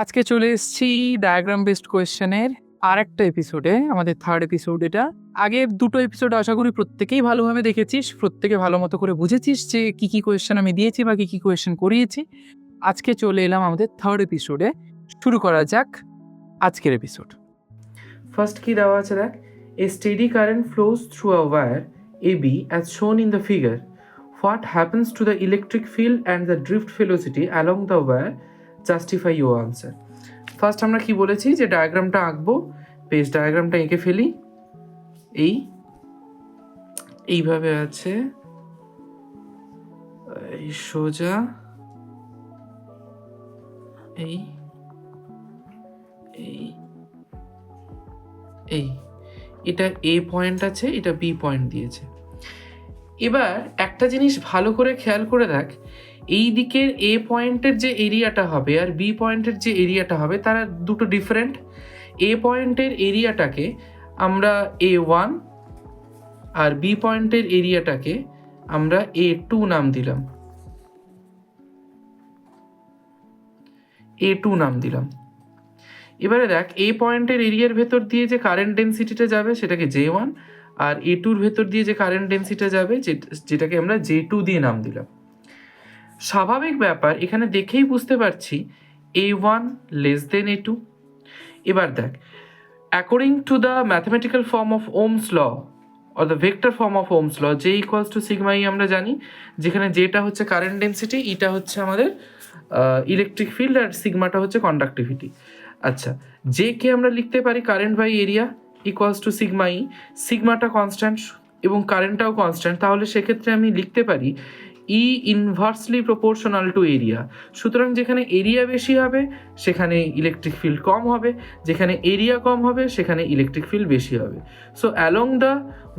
আজকে চলে এসেছি ডায়াগ্রাম বেসড কোয়েশ্চেনের আরেকটা এপিসোডে, আমাদের থার্ড এপিসোড এটা। আগের দুটো এপিসোড আশা করি প্রত্যেকেই ভালোভাবে দেখেছিস, প্রত্যেকে ভালো মতো করে বুঝেছিস যে কী কী কোয়েশ্চেন আমি দিয়েছি বা কী কী কোয়েশ্চেন করিয়েছি। আজকে চলে এলাম আমাদের থার্ড এপিসোডে। শুরু করা যাক আজকের এপিসোড। ফার্স্ট কি দেওয়া আছে দেখ, a steady current flows through a wire AB as shown in the figure. What happens to the electric field and the drift velocity along the wire? Justify your answer. First আমরা কি বলেছি যে ডায়াগ্রামটা আঁকবো, base ডায়াগ্রামটা এঁকে ফেলি। এইভাবে আছে, এই সোজা, এই এই এই এটা এ পয়েন্ট আছে, এটা বি পয়েন্ট দিয়েছে। এবার একটা জিনিস ভালো করে খেয়াল করে দেখ, এই দিকের এ পয়েন্টের যে এরিয়াটা হবে আর বি পয়েন্টের যে এরিয়াটা হবে তারা দুটো ডিফারেন্ট। এ পয়েন্টের এরিয়াটাকে আমরা A1 আর বি পয়েন্টের এরিয়াটাকে আমরা A2 নাম দিলাম, A2 নাম দিলাম। এবারে দেখ, এ পয়েন্টের এরিয়ার ভেতর দিয়ে যে কারেন্ট ডেন্সিটিটা যাবে সেটাকে J1, আর A2-র ভেতর দিয়ে যে কারেন্ট ডেন্সিটিটা যাবে যেটাকে আমরা J2 দিয়ে নাম দিলাম। স্বাভাবিক ব্যাপার, এখানে দেখেই বুঝতে পারছি A1 লেস দেন A2। এবার দেখ, according to the mathematical form of Ohm's law or the vector form of Ohm's law, J equals to sigma E আমরা জানি, যেখানে যেটা হচ্ছে কারেন্ট ডেন্সিটি, ইটা হচ্ছে আমাদের ইলেকট্রিক ফিল্ড, আর সিগমাটা হচ্ছে কন্ডাক্টিভিটি। আচ্ছা, জে কে আমরা লিখতে পারি current by area equals to sigma E, সিগমাটা কনস্ট্যান্ট এবং কারেন্টটাও কনস্ট্যান্ট, তাহলে সেক্ষেত্রে আমি লিখতে পারি E inversely proportional to area. সুতরাং যেখানে এরিয়া বেশি হবে সেখানে ইলেকট্রিক ফিল্ড কম হবে, যেখানে এরিয়া কম হবে সেখানে ইলেকট্রিক ফিল্ড বেশি হবে। So along the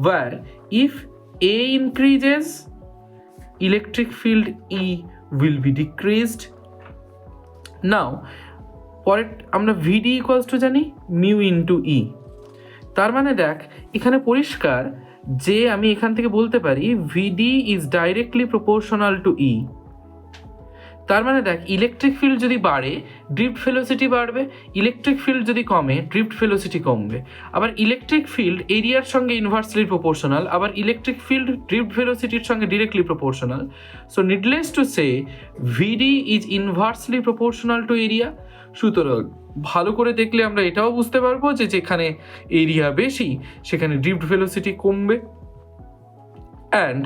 wire if A increases, electric field E will be decreased. Now পরে আমরা ভিডি ইকুয়ালস টু জানি মিউ ইন্টু ই। তার মানে দেখ, এখানে পরিষ্কার যে আমি এখান থেকে বলতে পারি ভিডি ইজ ডাইরেক্টলি প্রপোর্শনাল টু ই। তার মানে দেখ, ইলেকট্রিক ফিল্ড যদি বাড়ে ড্রিফট ভেলোসিটি বাড়বে, ইলেকট্রিক ফিল্ড যদি কমে ড্রিফট ভেলোসিটি কমবে। আবার ইলেকট্রিক ফিল্ড এরিয়ার সঙ্গে ইনভার্সলি প্রপোর্শনাল, আবার ইলেকট্রিক ফিল্ড ড্রিফট ভেলোসিটির সঙ্গে directly proportional. So needless to say VD is inversely proportional to area. সুতরাং ভালো করে দেখলে আমরা এটাও বুঝতে পারবো যে যেখানে এরিয়া বেশি সেখানে ড্রিফট ভেলোসিটি কমবে, অ্যান্ড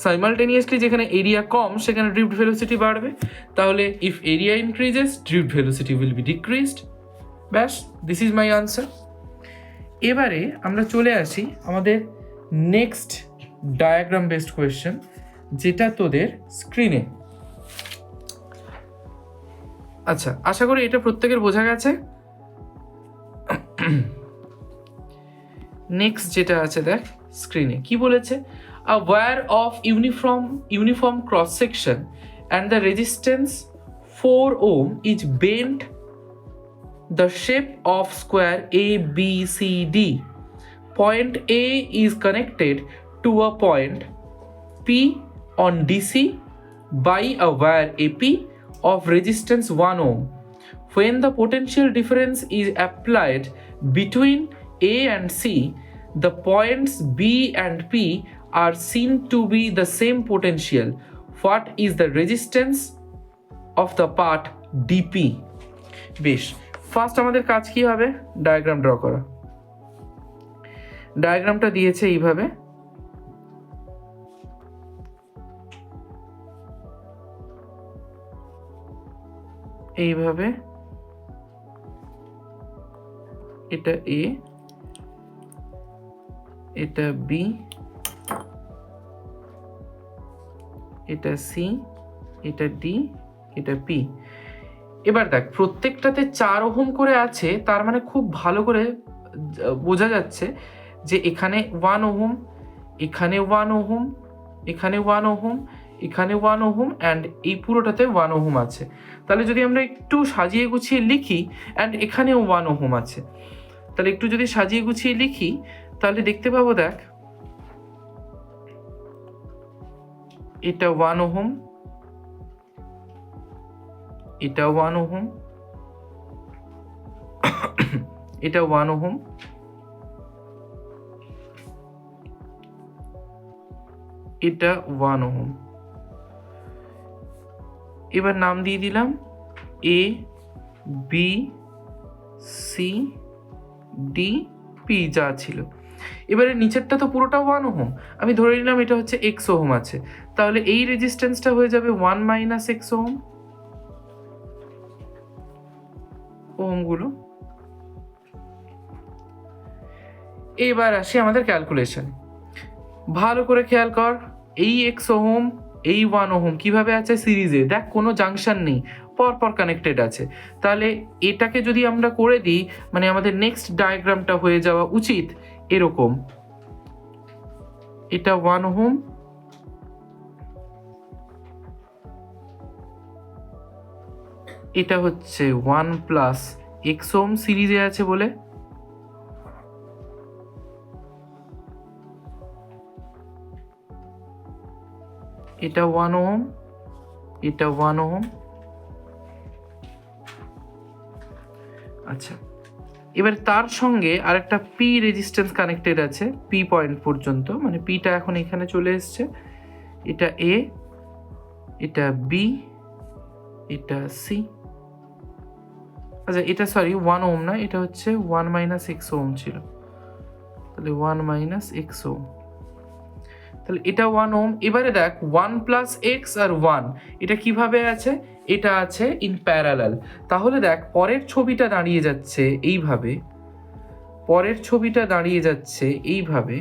সাইমালটেনিয়াসলি যেখানে এরিয়া কম সেখানে ড্রিফট ভেলোসিটি বাড়বে। তাহলে if area increases drift velocity will be decreased. ব্যাস, দিস ইজ মাই আনসার। এবারে আমরা চলে আসি আমাদের নেক্সট ডায়াগ্রাম বেসড কোয়েশ্চেন, যেটা তোদের স্ক্রিনে। আচ্ছা, আশা করি এটা প্রত্যেকের বোঝা গেছে। নেক্সট যেটা আছে দেখ স্ক্রিনে কি বলেছে, a wire of uniform cross section and the resistance 4 ohm is bent the shape of square ABCD. Point A is connected to a point P on DC by a wire AP of resistance 1 ohm. When the potential difference is applied between A and C, the points B and P are seen to be the same potential. What is the resistance of the part DP? বেশ, first আমাদের কাজ কি হবে, diagram draw করা। ডায়াগ্রামটা দিয়েছে এইভাবে, এইভাবে, এটা A, এটা B, এটা C, এটা D, এটা P। এবার দেখ, প্রত্যেকটাতে 4 ওহম করে আছে, তার মানে খুব ভালো করে বোঝা যাচ্ছে যে এখানে 1 ওহম, এখানে 1 ওহম, এখানে 1 ওহম, এখানে 1 ওহম, অ্যান্ড এই পুরোটাতে 1 ওহম আছে। তাহলে যদি আমরা একটু সাজিয়ে গুছিয়ে লিখি, অ্যান্ড এখানেও 1 ওহম আছে, তাহলে একটু যদি সাজিয়ে গুছিয়ে লিখি তাহলে দেখতে পাবো, দেখ এটা 1 ওহম, এটা 1 ওহম, এটা 1 ওহম, এটা 1 ওহম। এবার নাম দিয়ে দিলাম A B C D P যা ছিল। এবারে নিচেরটা তো পুরোটা 1 ওহম, আমি ধরে নিলাম এটা হচ্ছে x ওহম আছে, তাহলে এই রেজিস্ট্যান্সটা হয়ে যাবে 1 মাইনাস এক্স ওহম, ওহমগুলো। এবার আসি আমাদের ক্যালকুলেশন। ভালো করে খেয়াল কর, এই এক্স ওহম এই 1 ওহম কিভাবে আছে সিরিজে, দেখ কোনো জাংশন নেই, পরপর কানেক্টেড আছে। তাহলে এটাকে যদি আমরা করে দিই, মানে আমাদের নেক্সট ডায়াগ্রামটা হয়ে যাওয়া উচিত এরকম, এটা 1 ওহম, এটা হচ্ছে 1 প্লাস এক্স ওহম সিরিজে আছে বলে, এটা 1 ওহম, এটা 1 ওহম। আচ্ছা, এবার তার সঙ্গে আরেকটা পি রেজিস্ট্যান্স কানেক্টেড আছে পি পয়েন্ট পর্যন্ত, মানে পিটা এখন এখানে চলে এসছে, এটা এ, এটা বি, এটা সি। আচ্ছা এটা সরি 1 ওহম না, এটা হচ্ছে 1 মাইনাস এক্স ওহম ছিল, তাহলে 1 মাইনাস এক্স ওহম, তাহলে এটা 1 ওহম। এবারে দেখ 1 প্লাস এক্স আর 1 এটা কিভাবে আছে, এটা আছে ইন প্যারালাল। তাহলে দেখ পরের ছবিটা দাঁড়িয়ে যাচ্ছে এইভাবে, পরের ছবিটা দাঁড়িয়ে যাচ্ছে এইভাবে,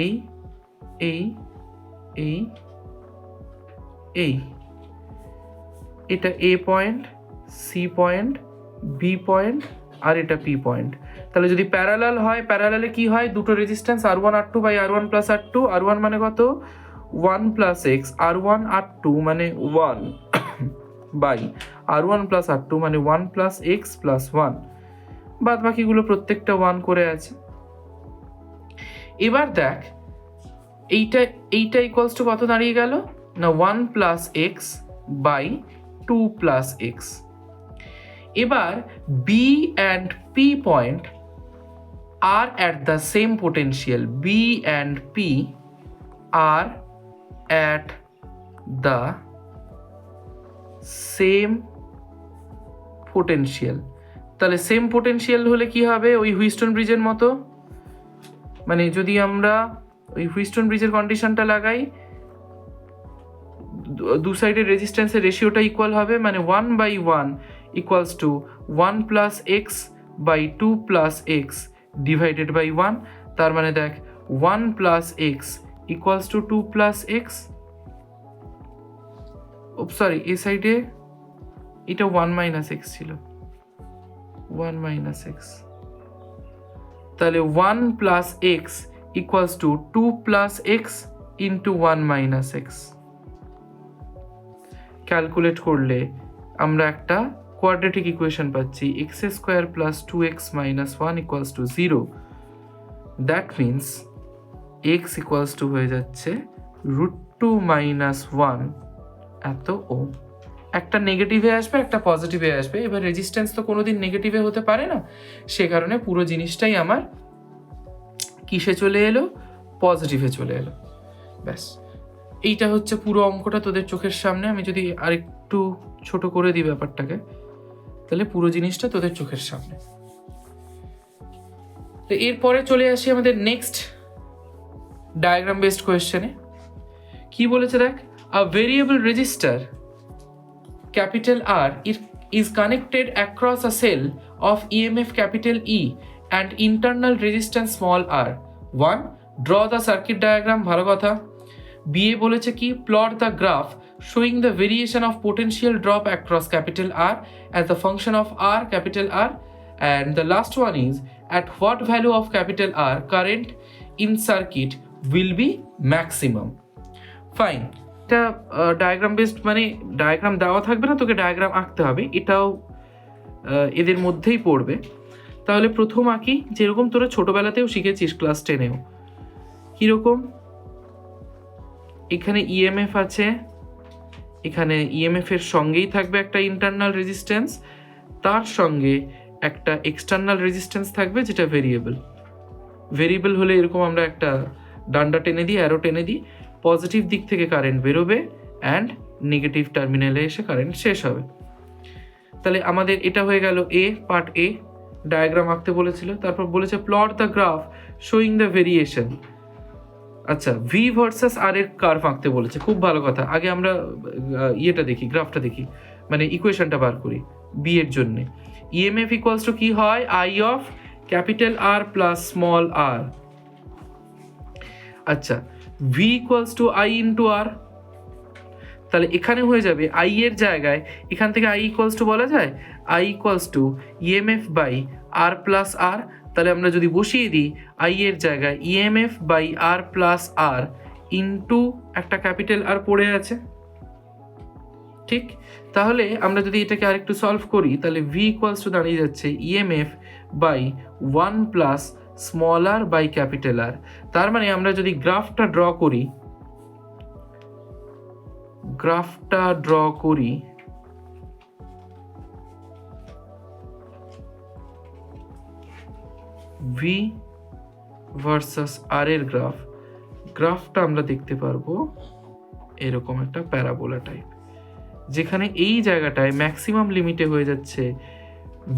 এই এই এই এই, এটা A point, C point, B point, আর এটা পি পয়েন্ট। তাহলে যদি প্যারালাল হয়, প্যারালালে কি হয়, দুটো resistance R1 R2 by R1 plus R2, R1 মানে কত 1 প্লাস এক্স, R1 R2 মানে 1 বাই R1 প্লাস R2 মানে 1 প্লাস এক্স প্লাস 1, বাদ বাকিগুলো প্রত্যেকটা 1 করে আছে। এবার দেখ এইটা ইকুয়ালস টু কত দাঁড়িয়ে গেল না 1 plus x by 2 plus x. এবার B and P point are at the same potential, B and P are at the same potential। তাহলে সেম পোটেনশিয়াল হলে কি হবে, ওই হুইস্টন ব্রিজের মতো, মানে যদি আমরা ওই হুইস্টন ব্রিজের কন্ডিশনটা লাগাই, দু সাইডের রেজিস্ট্যান্সের রেশিওটা ইকুয়াল হবে, মানে 1/1 equals to 1 plus x by 2 plus X divided by 1। তার মানে দেখ 1 plus X equals to 2 plus X, sorry এ সাইডে এটা 1 মাইনাস এক্স ছিল, 1 মাইনাস এক্স, তাহলে 1 plus X equals to 2 plus x into 1 minus x. Calculate করলে আমরা একটা কোয়াড্রেটিক ইকুয়েশন পাচ্ছি, x square plus 2x minus 1 equals to 0। That means x equals to হয়ে যাচ্ছে √2 মাইনাস 1 এত ওম। একটা নেগেটিভে আসবে, একটা পজিটিভে আসবে। এবার রেজিস্ট্যান্স তো কোনোদিন নেগেটিভে হতে পারে না, সে কারণে পুরো জিনিসটাই আমার কিসে চলে এলো, পজিটিভে চলে এলো। ব্যাস, এইটা হচ্ছে পুরো অঙ্কটা তোদের চোখের সামনে। আমি যদি আরেকটু ছোট করে দিই ব্যাপারটাকে, তাহলে পুরো জিনিসটা তোদের চোখের সামনে। তো এরপরে চলে আসি আমাদের নেক্সট ডায়াগ্রাম বেসড কোয়েশ্চেনে। কি বলেছে দেখ, a variable resistor capital R is connected across a cell of EMF capital E and internal resistance small r. 1. Draw the circuit diagram, ভালো কথা। BA বলেছে কি, plot the graph showing the variation of potential drop across capital R as the function of R capital R. And the last one is, at what value of capital R current in circuit will be maximum. Fine. এটা diagram based, মানে diagram দেওয়া থাকবে না, তোকে diagram আঁকতে হবে, এটাও এদের মধ্যেই পড়বে। তাহলে প্রথম আঁকি, যেরকম তোরা ছোটবেলাতেও শিখেছিস ক্লাস 10-এও। কীরকম, এখানে ইএমএফ আছে, এখানে ইএমএফ এর সঙ্গেই থাকবে একটা ইন্টারনাল রেজিস্ট্যান্স, তার সঙ্গে একটা এক্সটার্নাল রেজিস্ট্যান্স থাকবে যেটা ভেরিয়েবল হলে এরকম আমরা একটা ডান্ডা টেনে দিই, অ্যারো টেনে দিই, পজিটিভ দিক থেকে কারেন্ট বেরোবে অ্যান্ড নেগেটিভ টার্মিনালে এসে কারেন্ট শেষ হবে। তাহলে আমাদের এটা হয়ে গেল পার্ট এ, ডায়াগ্রাম আঁকতে বলেছিল। তারপর বলেছে plot the graph showing the variation. আচ্ছা, ভি ভার্সাস আর এর কার্ভ আঁকতে বলেছে, খুব ভালো কথা। আগে আমরা ইয়েটা দেখি, গ্রাফটা দেখি, মানে ইকুয়েশনটা বার করি বি এর জন্য। ইএমএফ ইকুয়ালস টু কি হয়, I of capital R plus small R. আচ্ছা, V equals to I into R. তাহলে এখানে হয়ে যাবে আই এর জায়গায়, এখান থেকে আই ইকুয়ালস টু বলা যায় I equals to EMF by R plus R. তাহলে আমরা যদি বসিয়ে দিই আই এর জায়গায় EMF by R plus R into একটা ক্যাপিটাল আর পড়ে আছে, ঠিক? তাহলে আমরা যদি এটাকে আরেকটু সলভ করি তাহলে ভি ইকুয়ালস টু দাঁড়িয়ে যাচ্ছে EMF by 1 plus small r by capital r. তার মানে আমরা যদি গ্রাফটা ড্র করি ভি ভার্সাস আর এর গ্রাফটা আমরা দেখতে পারবো এরকম একটা প্যারাবোলা টাইপ, যেখানে এই জায়গাটায় ম্যাক্সিমাম লিমিটে হয়ে যাচ্ছে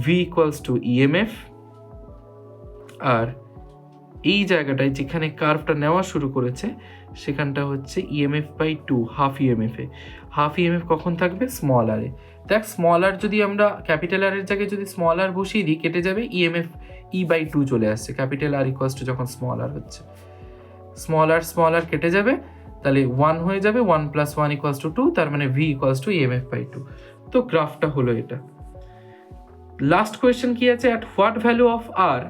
ভি ইকুয়ালস টু ইএমএফ, আর এই জায়গাটায় যেখানে কার্ভটা নেওয়া শুরু করেছে সেখানটা হচ্ছে ইএমএফ বাই 2, হাফ ইএমএফে। হাফ ইএমএফ কখন থাকবে, স্মল আরে। দেখ, স্মল আর যদি আমরা ক্যাপিটাল আর এর জায়গায় যদি স্মল আর বসিয়ে দিই, কেটে যাবে, ইএমএফ ই বাই 2 চলে আসছে। ক্যাপিটাল আর ইকুয়ালস টু যখন স্মল আর হচ্ছে, স্মল আর কেটে যাবে, তাহলে 1 হয়ে যাবে, 1 প্লাস 1 ইকুয়ালস টু 2, তার মানে V equals to EMF by 2। তো গ্রাফটা হলো এটা। লাস্ট কোয়েশ্চেন কি আছে, at what value of R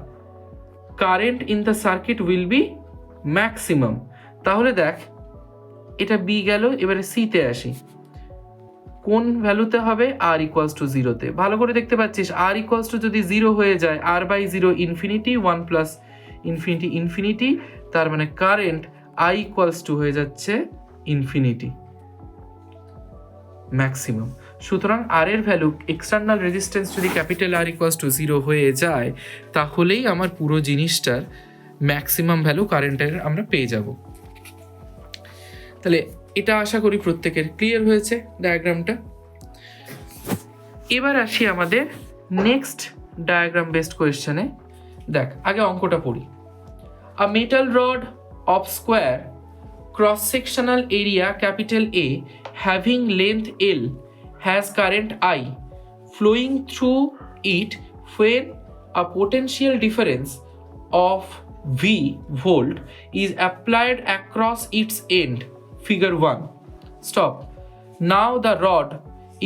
current in the circuit will be maximum. তাহলে দেখ, এটা বি গেল, এবারে সিতে আসি। কোন ভ্যালুতে হবে, আর ইকুয়ালস টু 0-তে। ভালো করে দেখতে পাচ্ছিস, আর ইকুয়ালস টু যদি 0 হয়ে যায়, আর বাই 0 ইনফিনিটি, 1 প্লাস ইনফিনিটি, তার মানে কারেন্ট আই ইকুয়ালস টু হয়ে যাচ্ছে ইনফিনিটি, ম্যাক্সিমাম। সুতরাং আর এর ভ্যালু, এক্সটার্নাল রেজিস্ট্যান্স যদি ক্যাপিটাল আর ইকুয়ালস টু 0 হয়ে যায়, তাহলেই আমার পুরো জিনিসটার ম্যাক্সিমাম ভ্যালু কারেন্টের আমরা পেয়ে যাব। তাহলে এটা আশা করি প্রত্যেকের ক্লিয়ার হয়েছে ডায়াগ্রামটা। এবার আসি আমাদের নেক্সট ডায়াগ্রাম বেসড কোয়েশ্চেনে। দেখ, আগে অঙ্কটা পড়ি। আ metal rod of square cross sectional area capital A having length L has current I flowing through it when a potential difference of V volt is applied across its end. Figure 1. Stop. Now the rod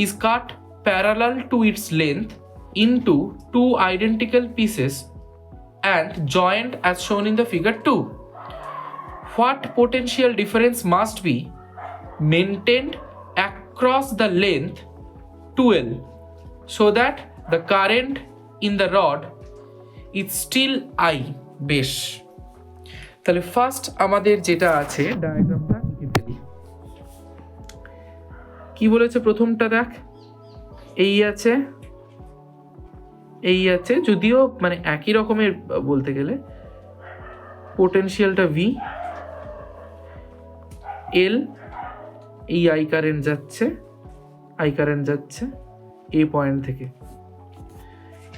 is cut parallel to its length into two identical pieces and joined as shown in the figure 2. What potential difference must be maintained across the length 2L so that the current in the rod is still I? বেশ, তাহলে first আমাদের যেটা আছে ডায়াগ্রামটা কি বলেছে, প্রথমটা দেখ, এই আছে, যদিও মানে একই রকমের বলতে গেলে, পোটেনশিয়ালটা ভি, এল, এই আই কারেন্ট যাচ্ছে এই পয়েন্ট থেকে।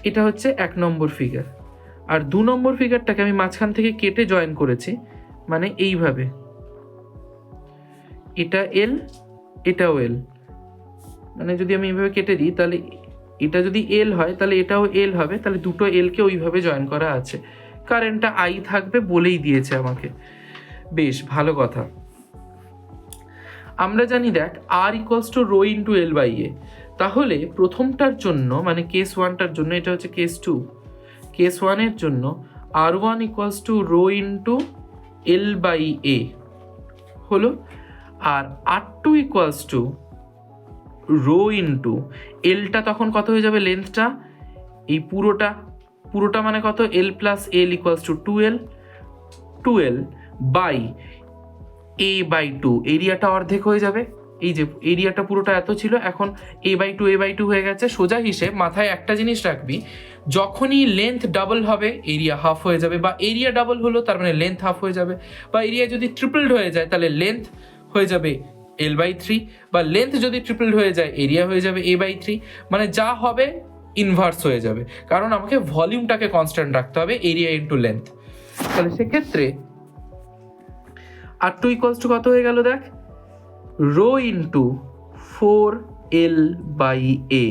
এটা হচ্ছে 1 নম্বর ফিগার। আর 2 নম্বর ফিগারটাকে আমি মাঝখান থেকে কেটে জয়েন করেছি, মানে এইভাবে, এটা এল, এটাও এল। মানে যদি আমি এইভাবে কেটে দিই, তাহলে এটা যদি এল হয় তাহলে এটাও এল হবে, তাহলে দুটো এলকে ওইভাবে জয়েন করা আছে। কারেন্টটা আই থাকবে বলেই দিয়েছে আমাকে। বেশ ভালো কথা। আমরা জানি, দেখ, R equals to rho into L by A. তাহলে প্রথমটার জন্য, মানে কেস 1টার জন্য, এটা হচ্ছে কেস 2, কেস 1-এর জন্য R1 equals to rho into L by A হলো, আর R2 equals to rho into এলটা তখন কত হয়ে যাবে, লেন্থটা, এই পুরোটা মানে কত, L plus L equals to 2L by A by 2, এরিয়াটা অর্ধেক হয়ে যাবে, এই যে এরিয়াটা পুরোটা এত ছিল, এখন a/2 হয়ে গেছে। সোজা হিসেব, মাথায় একটা জিনিস রাখবি, যখনই লেন্থ ডাবল হবে এরিয়া হাফ হয়ে যাবে, বা এরিয়া ডাবল হলো তার মানে লেন্থ হাফ হয়ে যাবে, বা এরিয়া যদি ট্রিপলড হয়ে যায় তাহলে লেন্থ হয়ে যাবে l/3, বা লেন্থ যদি ট্রিপলড হয়ে যায় এরিয়া হয়ে যাবে a/3। মানে যা হবে ইনভার্স হয়ে যাবে, কারণ আমাকে ভলিউমটাকে কনস্ট্যান্ট রাখতে হবে, এরিয়া ইন্টু লেন্থ। তাহলে সেক্ষেত্রে R2 ইকুয়ালস টু কত হয়ে গেল দেখ, rho into 4l/a।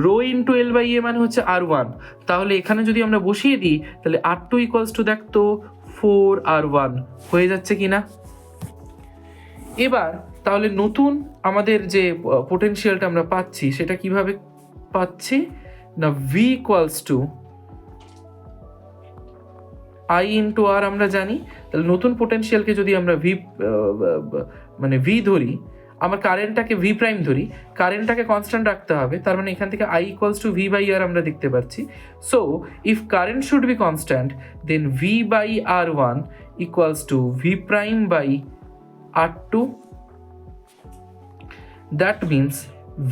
Rho into l/a মানে হচ্ছে R1। তাহলে এখানে যদি আমরা বসিয়ে দিই তাহলে R2 ইকুয়ালস টু দেখ তো 4R1 হয়ে যাচ্ছে কিনা। এবার তাহলে নতুন আমাদের যে পোটেনশিয়ালটা আমরা পাচ্ছি সেটা কিভাবে পাচ্ছি না, v equals to I into R আমরা জানি। তাহলে নতুন পোটেনশিয়ালকে যদি আমরা মানে v ধরি, আমার কারেন্টটাকে v প্রাইম ধরি, কারেন্টটাকে কনস্ট্যান্ট রাখতে হবে, তার মানে এখান থেকে I ইকুয়ালস টু v/r আমরা দেখতে পাচ্ছি। So if current should be constant then v/r1 equals to v prime by R2। That means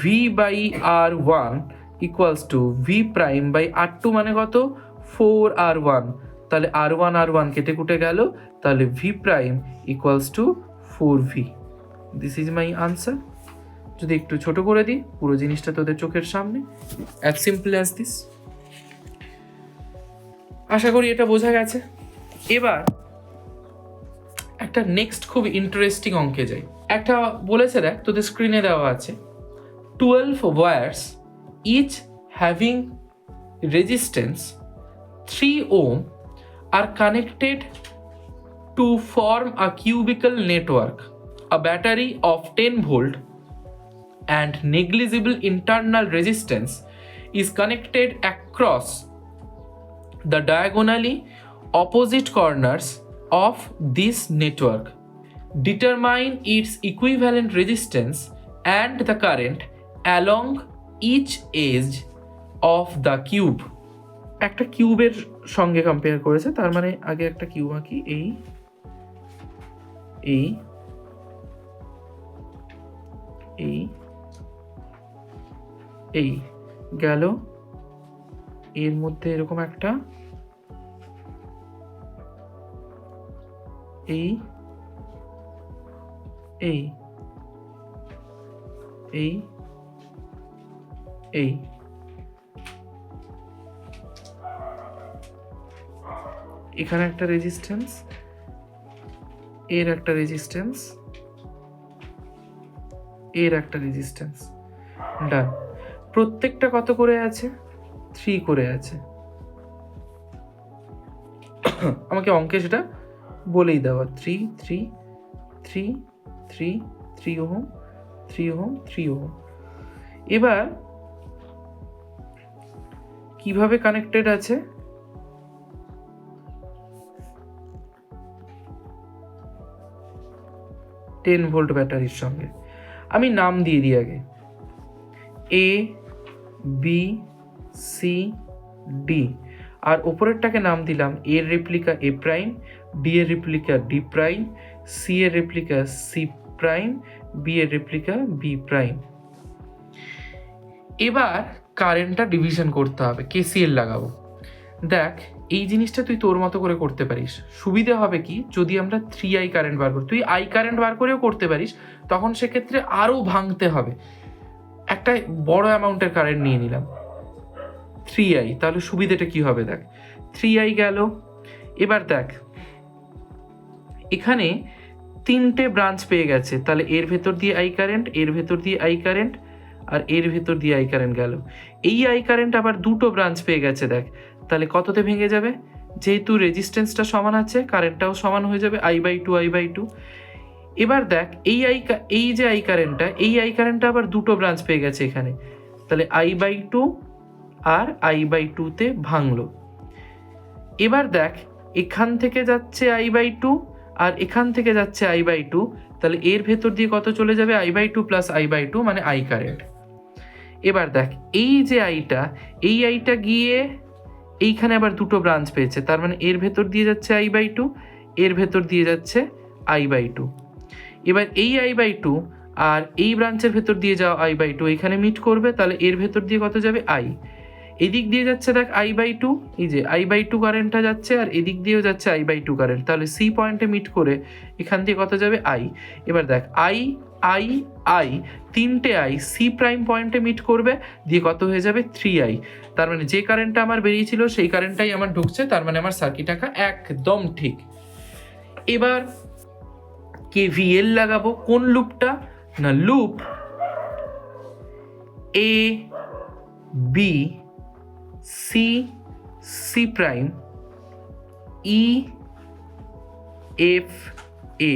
v/r1 equals to v prime by R2 মানে কত, 4R1। তাহলে R1 কেটে কুটে গেল, তাহলে v prime equals to 4v। This is my answer. যদি একটু ছোট করে দিই, পুরো জিনিসটা তোদের চোখের সামনে, অ্যাজ সিম্পল অ্যাজ দিস। আশা করি এটা বোঝা গেছে। এবার একটা নেক্সট খুব ইন্টারেস্টিং অঙ্কে যাই। একটা বলেছে দেখ, তোদের স্ক্রিনে দেওয়া আছে 12 wires each having resistance 3 ohm are connected to form a cubical network. A battery of 10 volt and negligible internal resistance is connected across the diagonally opposite corners of this network. Determine its equivalent resistance and the current along each edge of the cube. একটা কিউবের সঙ্গে compare করেছে, তার মানে আগে একটা cube আঁকি, এই এই এই এই গেল, এর মধ্যে এরকম একটা, এই এই এই এই এখানে একটা রেজিস্ট্যান্স, এর একটা রেজিস্ট্যান্স, এর একটা রেজিস্ট্যান্স, ডান। প্রত্যেকটা কত করে আছে, 3 করে আছে। আমাকে অঙ্কে সেটা বলেই দেওয়া, 3 3 3 3 3 ওহম 3 ওহম 3 ওহম। এবার কিভাবে কানেক্টেড আছে, টেন ভোল্ট ব্যাটারির সঙ্গে। আমি নাম দিয়ে দিই আগে, এ বি সি ডি, আর ওপরেরটাকে নাম দিলাম এর রেপ্লিকা এ প্রাইম, ডি এর রেপ্লিকা ডি প্রাইম, সি এর রেপ্লিকা সি প্রাইম, বি এর রেপ্লিকা বি প্রাইম। এবার কারেন্টটা ডিভিশন করতে হবে, কেসিএল লাগাবো। দেখ এই জিনিসটা তুই তোর মতো করে করতে পারিস। সুবিধে হবে কি, যদি আমরা 3i কারেন্ট বার করি, তুই আই কারেন্ট বার করেও করতে পারিস, তখন সেক্ষেত্রে আরও ভাঙতে হবে। একটা বড় অ্যামাউন্টের কারেন্ট নিয়ে নিলাম 3i, তাহলে সুবিধেটা কি হবে দেখ, 3i গেল। এবার দেখ এখানে 3টে ব্রাঞ্চ পেয়ে গেছে, তাহলে এর ভেতর দিয়ে আই কারেন্ট, এর ভেতর দিয়ে আই কারেন্ট, আর এর ভেতর দিয়ে আই কারেন্ট গেল। এই আই কারেন্ট আবার 2টো ব্রাঞ্চ পেয়ে গেছে দেখ, তাহলে কততে ভেঙে যাবে, যেহেতু রেজিস্ট্যান্সটা সমান আছে কারেন্টটাও সমান হয়ে যাবে, I/2 এবার দেখ এই যে আই কারেন্টটা, এই আই কারেন্টটা আবার 2টো ব্রাঞ্চ পেয়ে গেছে এখানে, তাহলে I/2 আর I/2তে ভাঙলো। এবার দেখ এখান থেকে যাচ্ছে I/2 আর এখান থেকে যাচ্ছে I/2, তাহলে এর ভেতর দিয়ে কত চলে যাবে, I/2 প্লাস I/2 মানে আই কারেন্ট। এবার দেখ এই যে এই আইটা গিয়ে এইখানে আবার 2টো ব্রাঞ্চ পেয়েছে, তার মানে এর ভেতর দিয়ে যাচ্ছে I/2, এর ভেতর দিয়ে যাচ্ছে I/2। এবার এই I/2 আর এই ব্রাঞ্চের ভেতর দিয়ে যাওয়া I/2 এখানে মিট করবে, তাহলে এর ভেতর দিয়ে কত যাবে I, এদিক দিয়ে যাচ্ছে দেখ I/2, এই যে I/2 কারেন্টটা যাচ্ছে আর এদিক দিয়েও যাচ্ছে I/2 কারেন্ট, তাহলে সি পয়েন্টে মিট করে এখান দিয়ে কত যাবে I। এবার দেখ I তিনটে I সি প্রাইম পয়েন্টে মিট করবে, দিয়ে কত হয়ে যাবে 3I। তার মানে যে কারেন্টটা আমার বেরিয়েছিল সেই কারেন্টটাই আমার ঢুকছে, তার মানে আমার সার্কিট আঁকা একদম ঠিক। এবার KVL লাগাবো কোন লুপটা, না loop A B C prime E F A।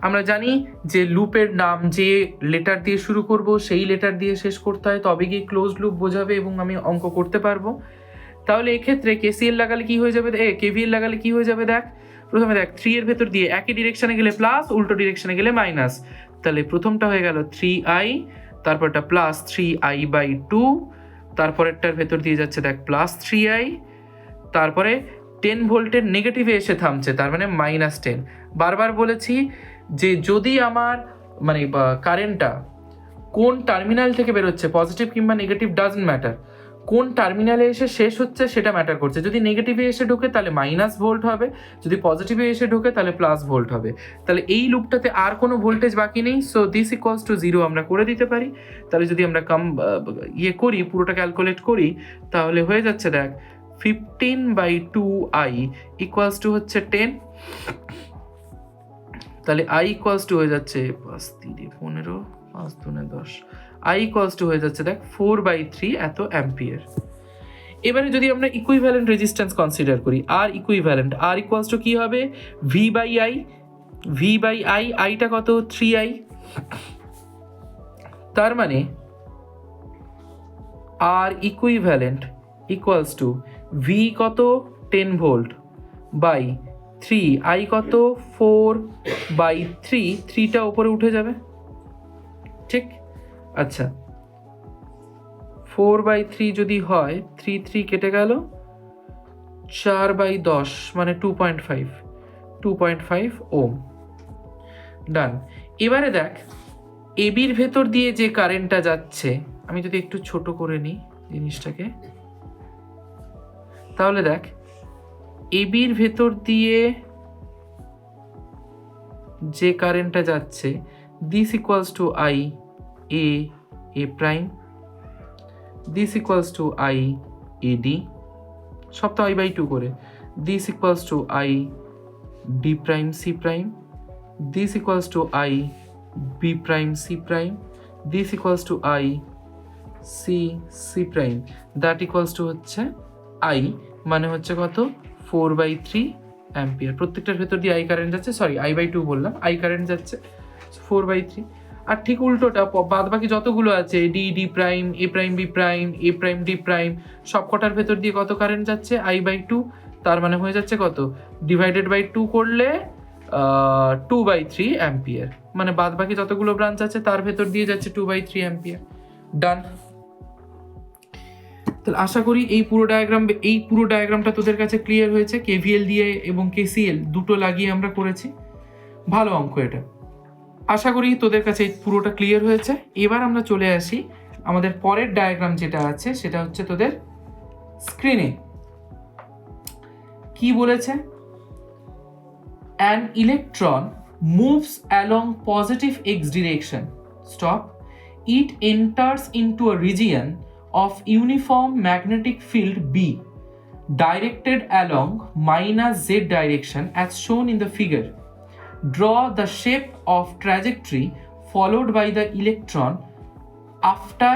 আমরা জানি যে লুপের নাম যে লেটার দিয়ে শুরু করব সেই লেটার দিয়ে শেষ করতে হয়, তবে গিয়ে ক্লোজ লুপ বোঝাবে এবং আমি অঙ্ক করতে পারবো। তাহলে এক্ষেত্রে KCL লাগালে কি হয়ে যাবে, KVL লাগালে কি হয়ে যাবে দেখ, প্রথমে দেখ 3 এর ভেতর দিয়ে একই ডিরেকশনে গেলে প্লাস, উল্টো ডিরেকশনে গেলে মাইনাস, তাহলে প্রথমটা হয়ে গেল 3I, তারপরটা প্লাস 3I/2, তারপরেরটার ভেতর দিয়ে যাচ্ছে দেখ প্লাস 3I, তারপরে 10 ভোল্টের নেগেটিভে এসে থামছে, তার মানে -10। বারবার বলেছি যে যদি আমার মানে কারেন্টটা কোন টার্মিনাল থেকে বেরোচ্ছে, পজিটিভ কিংবা নেগেটিভ ডাজন্ট ম্যাটার, কোন টার্মিনালে এসে শেষ হচ্ছে সেটা ম্যাটার করছে। যদি নেগেটিভে এসে ঢোকে তাহলে -ভোল্ট হবে, যদি পজিটিভে এসে ঢোকে তাহলে +ভোল্ট হবে। তাহলে এই লুপটাতে আর কোনো ভোল্টেজ বাকি নেই, সো দিস ইকুয়ালস টু 0 আমরা করে দিতে পারি। তাহলে যদি আমরা করি, পুরোটা ক্যালকুলেট করি, তাহলে হয়ে যাচ্ছে দেখ 15/2I ইকুয়ালস টু হচ্ছে 10, তাহলে I ইকুয়ালস টু হয়ে যাচ্ছে 5 3 15 5 2 10, I ইকুয়ালস টু হয়ে যাচ্ছে দেখ 4/3 এত অ্যাম্পিয়ার। এবারে যদি আমরা ইকুইভ্যালেন্ট রেজিস্ট্যান্স কনসিডার করি, আর ইকুইভ্যালেন্ট আর ইকুয়ালস টু কি হবে V/I, আইটা কত 3I, তার মানে আর ইকুইভ্যালেন্ট ইকুয়ালস টু V কত 10 ভোল্ট বাই 3, I কত 4/3, 3টা উপরে উঠে যাবে, ঠিক? আচ্ছা 4/3 যদি হয়, 3 কেটে গেল, 4/10 মানে 2.5 ওম, ডান। এবারে দেখ এবির ভেতর দিয়ে যে কারেন্টটা যাচ্ছে, আমি যদি একটু ছোট করে নিই জিনিসটাকে, তাহলে দেখ এবির ভেতর দিয়ে যে কারেন্টটা যাচ্ছে, this equals to I A prime, this equals to I A D, সব তো I/2 করে, this equals to I D prime C prime, this equals to I B prime C prime, this equals to I C prime, that equals to হচ্ছে I, মানে হচ্ছে কত 4/3 ampere. প্রত্যেকটার ভেতর দিয়ে I কারেন্ট যাচ্ছে, সরি I/2 বললাম, I current যাচ্ছে 4/3। আর ঠিক উল্টোটা বাদ বাকি যতগুলো আছে D prime A prime B prime A prime D prime, সব কটার ভেতর দিয়ে কত কারেন্ট যাচ্ছে I/2, তার মানে হয়ে যাচ্ছে কত, ডিভাইডেড বাই 2 করলে 2/3 অ্যাম্পিয়ার, মানে বাদ বাকি যতগুলো ব্রাঞ্চ আছে তার ভেতর দিয়ে যাচ্ছে 2/3 অ্যাম্পিয়ার। ডান। তাহলে আশা করি এই পুরো ডায়াগ্রামটা তোদের কাছে ক্লিয়ার হয়েছে। KVL দিয়ে এবং KCL দুটো লাগিয়ে আমরা করেছি, ভালো অঙ্ক এটা। আশা করি তোদের কাছে এই পুরোটা ক্লিয়ার হয়েছে। এবার আমরা চলে আসি আমাদের পরের ডায়াগ্রাম যেটা আছে, সেটা হচ্ছে তোদের স্ক্রিনে কি বলেছে, an electron moves along positive x direction, stop, it enters into a region of uniform magnetic field B directed along -z direction as shown in the figure. Draw the shape of trajectory followed by the electron after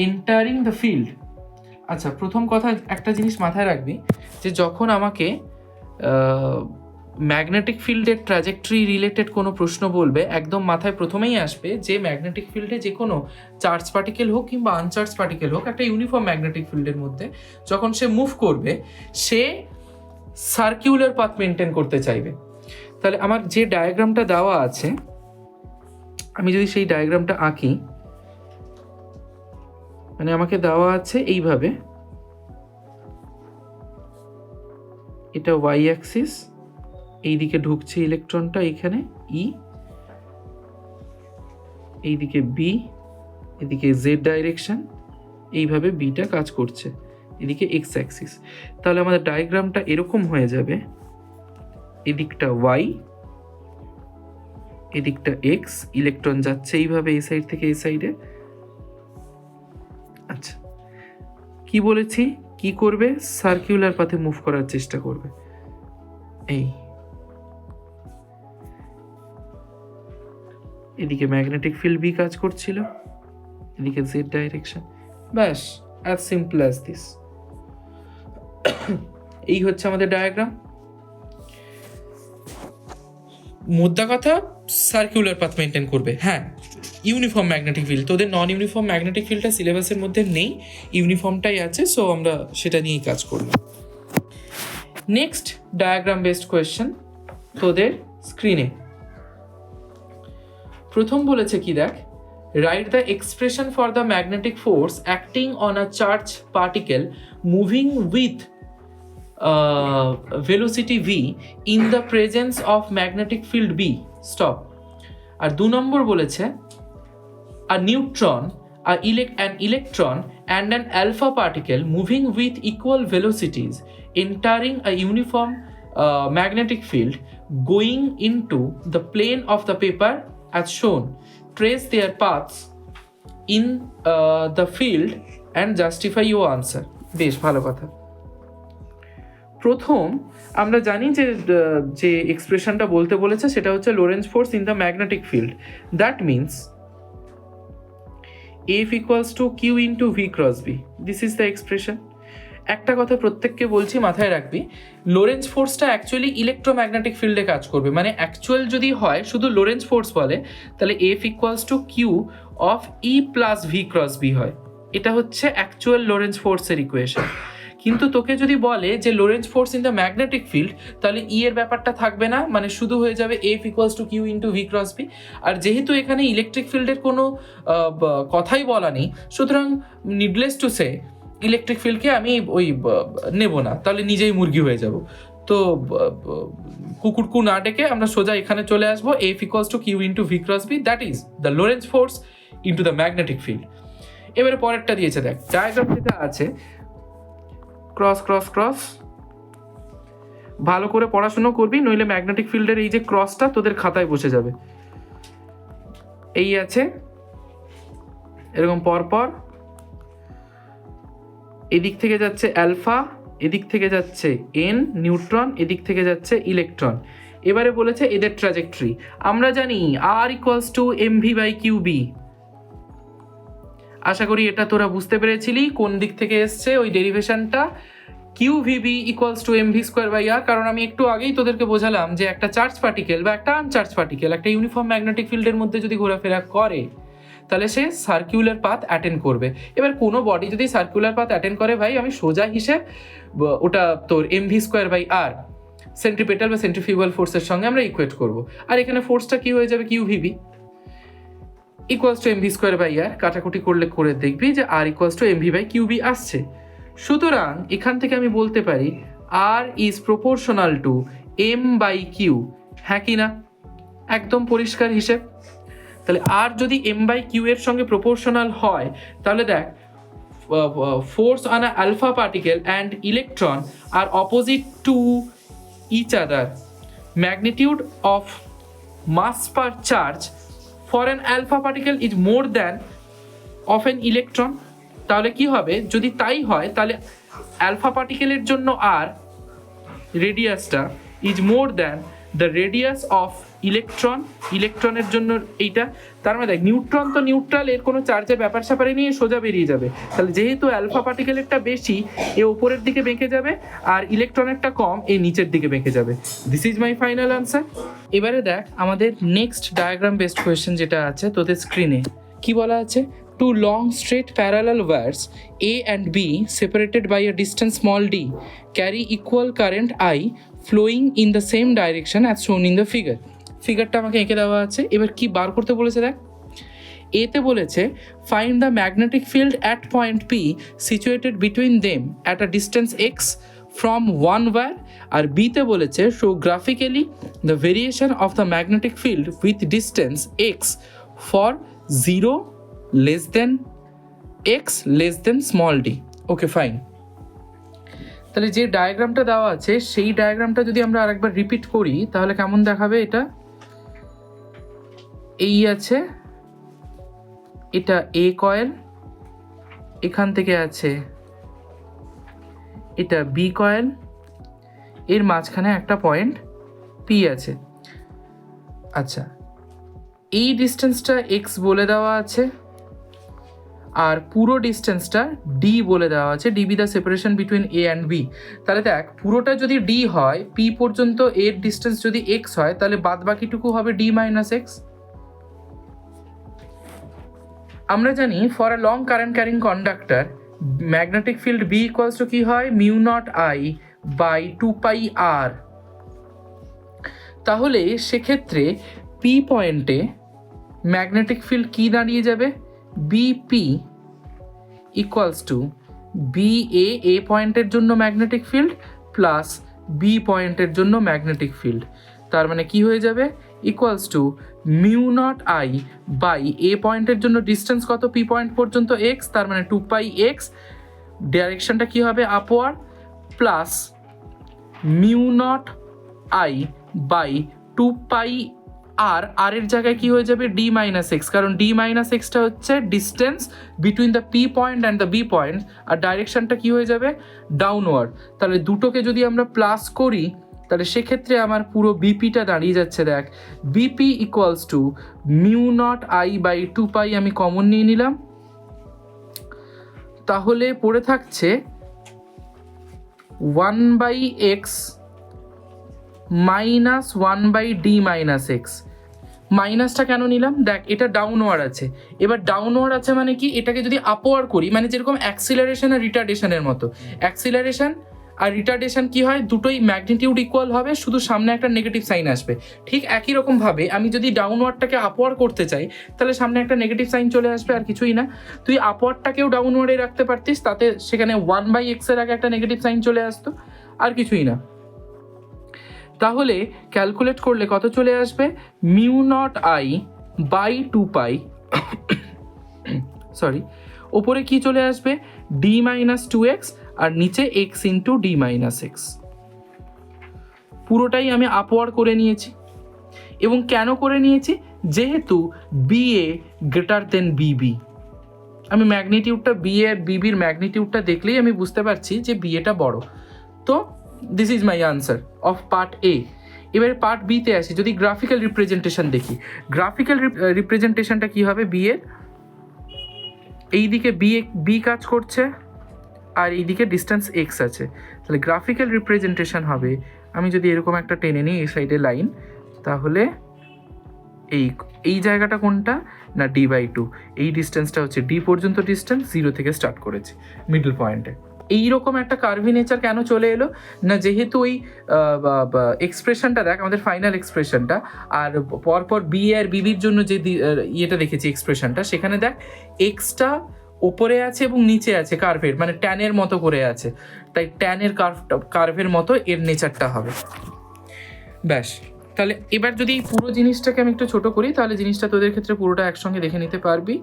entering the field. আচ্ছা, প্রথম কথা একটা জিনিস মাথায় রাখবি, যে যখন আমাকে ম্যাগনেটিক ফিল্ডের ট্র্যাজেক্টরি রিলেটেড কোনো প্রশ্ন বলবে, একদম মাথায় প্রথমেই আসবে যে ম্যাগনেটিক ফিল্ডে যে কোনো চার্জ পার্টিকেল হোক কিংবা আনচার্জ পার্টিকেল হোক, একটা ইউনিফর্ম ম্যাগনেটিক ফিল্ডের মধ্যে যখন সে মুভ করবে, সে সার্কিউলার পাথ মেনটেন করতে চাইবে। তাহলে আমার যে ডায়াগ্রামটা দেওয়া আছে, আমি যদি সেই ডায়াগ্রামটা আঁকি, মানে আমাকে দেওয়া আছে এইভাবে, এটা ওয়াই অ্যাক্সিস, এইদিকে ঢুকছে ইলেকট্রনটা এখানে E, এইদিকে বি, এদিকে জেড ডাইরেকশন, এইভাবে বিটা কাজ করছে, এদিকে এক্স অ্যাক্সিস। তাহলে আমাদের ডায়াগ্রামটা এরকম হয়ে যাবে, এদিকটা ওয়াই, এদিকটা এক্স, ইলেকট্রন যাচ্ছে এইভাবে এই সাইড থেকে এই সাইডে। আচ্ছা, কি বলেছি, কি করবে, সার্কুলার পাথে মুভ করার চেষ্টা করবে। এই এদিকে ম্যাগনেটিক ফিল্ড বি কাজ করছিল, এদিকে জেড ডাইরেকশন, ব্যাস, অ্যাজ সিম্পল অ্যাজ দিস। এই হচ্ছে আমাদের ডায়াগ্রাম। মুদ্রা কথা, সার্কুলার পাথ মেনটেন করবে। হ্যাঁ, ইউনিফর্ম ম্যাগনেটিক ফিল্ড, তোদের নন ইউনিফর্ম ম্যাগনেটিক ফিল্ডটা সিলেবাসের মধ্যে নেই, ইউনিফর্মটাই আছে, সো আমরা সেটা নিয়েই কাজ করব। নেক্সট ডায়াগ্রাম বেসড কোয়েশ্চেন তোদের স্ক্রিনে। প্রথম বলেছে কি দেখ, write the expression for the magnetic force acting on a charge particle moving with velocity v in the presence of magnetic field b. Stop. আর 2 নম্বর বলেছে a neutron, an electron and an alpha particle moving with equal velocities entering a uniform magnetic field going into the plane of the paper as shown. Trace their paths in the field and justify your answer. বেশ ভালো কথা। প্রথম আমরা জানি যে এক্সপ্রেশনটা বলতে বলেছে সেটা হচ্ছে Lorentz force in the magnetic field. That means F equals to Q into V cross B, this is the expression. একটা কথা প্রত্যেককে বলছি, মাথায় রাখবি, লোরেন্জ ফোর্সটা অ্যাকচুয়ালি ইলেকট্রোম্যাগনেটিক ফিল্ডে কাজ করবে। মানে অ্যাকচুয়াল যদি হয় শুধু লোরেন্জ ফোর্স বলে, তাহলে F equals to q of E plus v cross B হয়। এটা হচ্ছে অ্যাকচুয়াল লোরেন্জ ফোর্সের ইকুয়েশন। কিন্তু তোকে যদি বলে যে Lorentz force in the magnetic field, তাহলে ই এর ব্যাপারটা থাকবে না, মানে শুধু হয়ে যাবে F equals to Q into V cross B. আর যেহেতু এখানে ইলেকট্রিক ফিল্ডের কোনো কথাই বলা নেই, সুতরাং নিডলেস টু সে ইলেকট্রিক ফিল্ডকে আমি ওই নেব না, তাহলে নিজেই মুরগি হয়ে যাব। তো কুকুরকু না ডেকে আমরা সোজা এখানে চলে আসবো, F equals to Q into V cross B, that is the Lorentz force into the magnetic field. এবারে পরেরটা দিয়েছে দেখ, ডায়াগ্রাম যেটা আছে, ক্রস ক্রস ক্রস, ভালো করে পড়াশুনো করবি, নইলে ম্যাগনেটিক ফিল্ডের এই যে ক্রসটা তোদের খাতায় বসে যাবে। এই আছে এরকম পরপর, এদিক থেকে যাচ্ছে অ্যালফা, এদিক থেকে যাচ্ছে এন নিউট্রন, এদিক থেকে যাচ্ছে ইলেকট্রন। এবারে বলেছে এদের ট্র্যাজেক্টরি। আমরা জানি R equals to M V by Q B. আশা করি এটা তোরা বুঝতে পেরেছিলি কোন দিক থেকে এসছে ওই ডেরিভেশনটা, Q VB equals to M V square by R. কারণ আমি একটু আগেই তোদেরকে বোঝালাম যে একটা চার্জ পার্টিকেল বা একটা আনচার্জ পার্টিকেল একটা ইউনিফর্ম ম্যাগনেটিক ফিল্ডের মধ্যে যদি ঘোরাফেরা করে, তাহলে সে সার্কুলার পাথ অ্যাটেন্ড করবে। এবার কোনো বডি যদি সার্কুলার পাথ অ্যাটেন্ড করে, ভাই আমি সোজা হিসেব ওটা তোর m V square by r centripetal বা সেন্ট্রিফিউগাল ফোর্সের সঙ্গে আমরা ইকুয়েট করবো। আর এখানে ফোর্সটা কি হয়ে যাবে, Q VB equals to M V square by R. কাটাকুটি করলে করে দেখবি যে R equals to M V by Q B আসছে। সুতরাং এখান থেকে আমি বলতে পারি R is proportional to M by Q. হ্যাঁ কি না? একদম পরিষ্কার হিসেব। তাহলে আর যদি এম বাই কিউ এর সঙ্গে প্রপোর্শনাল হয়, তাহলে দেখ force on an alpha particle and electron are opposite to each other. Magnitude of mass per charge for an alpha particle is more than of an electron. তাহলে কি হবে, যদি তাই হয় তাহলে alpha particle এর জন্য আর রেডিয়াসটা is more than the radius of ইলেকট্রনের জন্য এইটা। তার মানে দেখ নিউট্রন তো নিউট্রাল, এর কোনো চার্জের ব্যাপার স্যাপারে নিয়ে সোজা বেরিয়ে যাবে। তাহলে যেহেতু অ্যালফা পার্টিকেলেরটা বেশি, এ উপরের দিকে বেঁকে যাবে, আর ইলেকট্রনেরটা কম, এই নিচের দিকে বেঁকে যাবে। This is my final answer. এবারে দেখ আমাদের নেক্সট ডায়াগ্রাম বেসড কোয়েশ্চেন যেটা আছে তোদের স্ক্রিনে, কি বলা আছে, two long straight parallel wires A and B separated by a distance small d carry equal current I flowing in the same direction as shown in the figure. ফিগারটা আমাকে এঁকে দেওয়া আছে। এবার কি বার করতে বলেছে দেখ, এতে বলেছে find the magnetic field at point P situated between them at a distance X from one wire, আর বিতে বলেছে show graphically the variation of the magnetic field with distance X for 0 less than X less than small D. Okay fine. তাহলে যে ডায়াগ্রামটা দেওয়া আছে সেই ডায়াগ্রামটা যদি আমরা আরেকবার রিপিট করি তাহলে কেমন দেখাবে? এটা এই আছে, এটা এ কয়েল, এখান থেকে আছে এটা বি কয়েল, এর মাঝখানে একটা পয়েন্ট পি আছে। আচ্ছা, এই ডিস্টেন্সটা এক্স বলে দেওয়া আছে আর পুরো ডিস্টেন্সটা ডি বলে দেওয়া আছে, D be the separation between A and B. তাহলে দেখ, পুরোটা যদি ডি হয়, পি পর্যন্ত এর ডিস্টেন্স যদি এক্স হয়, তাহলে বাদ বাকিটুকু হবে ডি মাইনাস এক্স। আমরা জানি for a long current carrying conductor magnetic field B equals to কি হয়? Mu naught I by 2 pi r. তাহলে সেক্ষেত্রে পি পয়েন্টে ম্যাগনেটিক ফিল্ড কি দাঁড়িয়ে যাবে? BP equals to B A পয়েন্টের জন্য ম্যাগনেটিক ফিল্ড প্লাস বি পয়েন্টের জন্য ম্যাগনেটিক ফিল্ড। তার মানে কি হয়ে যাবে? Equals to mu naught I by A পয়েন্টের জন্য ডিস্টেন্স কত? পি পয়েন্ট পর্যন্ত এক্স, তার মানে 2 পাই এক্স, ডাইরেকশনটা কি হবে? Upward, plus mu naught I by 2 pi R, R এর জায়গায় কি হয়ে যাবে? ডি মাইনাস এক্স, কারণ ডি মাইনাস এক্সটা হচ্ছে distance between the P point and the B point, আর ডাইরেকশনটা কি হয়ে যাবে? ডাউনওয়ার্ড। তাহলে দুটোকে যদি আমরা প্লাস করি তাহলে সেক্ষেত্রে আমার পুরো বিপিটা দাঁড়িয়ে যাচ্ছে, দেখ, BP equals to mu naught I by 2 pi, আমি কমন নিয়ে নিলাম, তাহলে পড়ে থাকছে 1 by x minus 1 by D minus x. মাইনাসটা কেন নিলাম? দেখ, এটা ডাউনওয়ার্ড আছে, এবার ডাউনওয়ার্ড আছে মানে কি? এটাকে যদি আপওয়ার্ড করি, মানে যেরকম অ্যাক্সিলারেশন আর রিটার্ডেশনের মতো, অ্যাক্সিলারেশন আর রিটার্ডেশন কি হয়? দুটোই ম্যাগনিটিউড ইকুয়াল হবে, শুধু সামনে একটা নেগেটিভ সাইন আসবে। ঠিক একই রকমভাবে আমি যদি ডাউনওয়ার্ডটাকে আপওয়ার্ড করতে চাই তাহলে সামনে একটা নেগেটিভ সাইন চলে আসবে, আর কিছুই না। তুই আপওয়ার্ডটাকেও ডাউনওয়ার্ডে রাখতে পারতিস, তাতে সেখানে 1 বাই এক্সের আগে একটা নেগেটিভ সাইন চলে আসতো, আর কিছুই না। তাহলে ক্যালকুলেট করলে কত চলে আসবে? Mu naught I by 2 pi, sorry, ওপরে কি চলে আসবে? ডি মাইনাস 2x, আর নিচে x into D minus x. পুরোটাই আমি আপওয়ার্ড করে নিয়েছি। এবং কেন করে নিয়েছি? যেহেতু বি এ গ্রেটার দেন বিবি, আমি ম্যাগনিটিউডটা বি এ বিবির ম্যাগনিটিউডটা দেখলেই আমি বুঝতে পারছি যে বি এটা বড়। তো this is my answer of part এ। এবারে পার্ট বিতে আসি, যদি গ্রাফিক্যাল রিপ্রেজেন্টেশন দেখি, গ্রাফিক্যাল রিপ্রেজেন্টেশনটা কি হবে? বি এর এইদিকে বি কাজ করছে আর এইদিকে ডিস্টেন্স এক্স আছে, তাহলে গ্রাফিক্যাল রিপ্রেজেন্টেশন হবে, আমি যদি এরকম একটা টেনে নিই এই সাইডে লাইন, তাহলে এই জায়গাটা কোনটা? না, ডি বাই 2। এই ডিস্টেন্সটা হচ্ছে ডি পর্যন্ত ডিস্টেন্স, 0 থেকে স্টার্ট করেছে মিডল পয়েন্টে। এইরকম একটা কার্ভিনেচার কেন চলে এলো? না, যেহেতু ওই এক্সপ্রেশনটা দেখ, আমাদের ফাইনাল এক্সপ্রেশনটা, আর পরপর বি আর বিবির জন্য যে ইয়েটা দেখেছি এক্সপ্রেশনটা, সেখানে দেখ এক্সটা ওপরে আছে এবং নিচে আছে কার্ভের, মানে ট্যানের মতো করে আছে, তাই ট্যানের কার্ভের মতো এর নেচারটা হবে। ব্যাস, তাহলে এবার যদি এই পুরো জিনিসটাকে আমি একটু ছোট করি তাহলে জিনিসটা তোদের ক্ষেত্রে পুরোটা একসঙ্গে দেখে নিতে পারবি।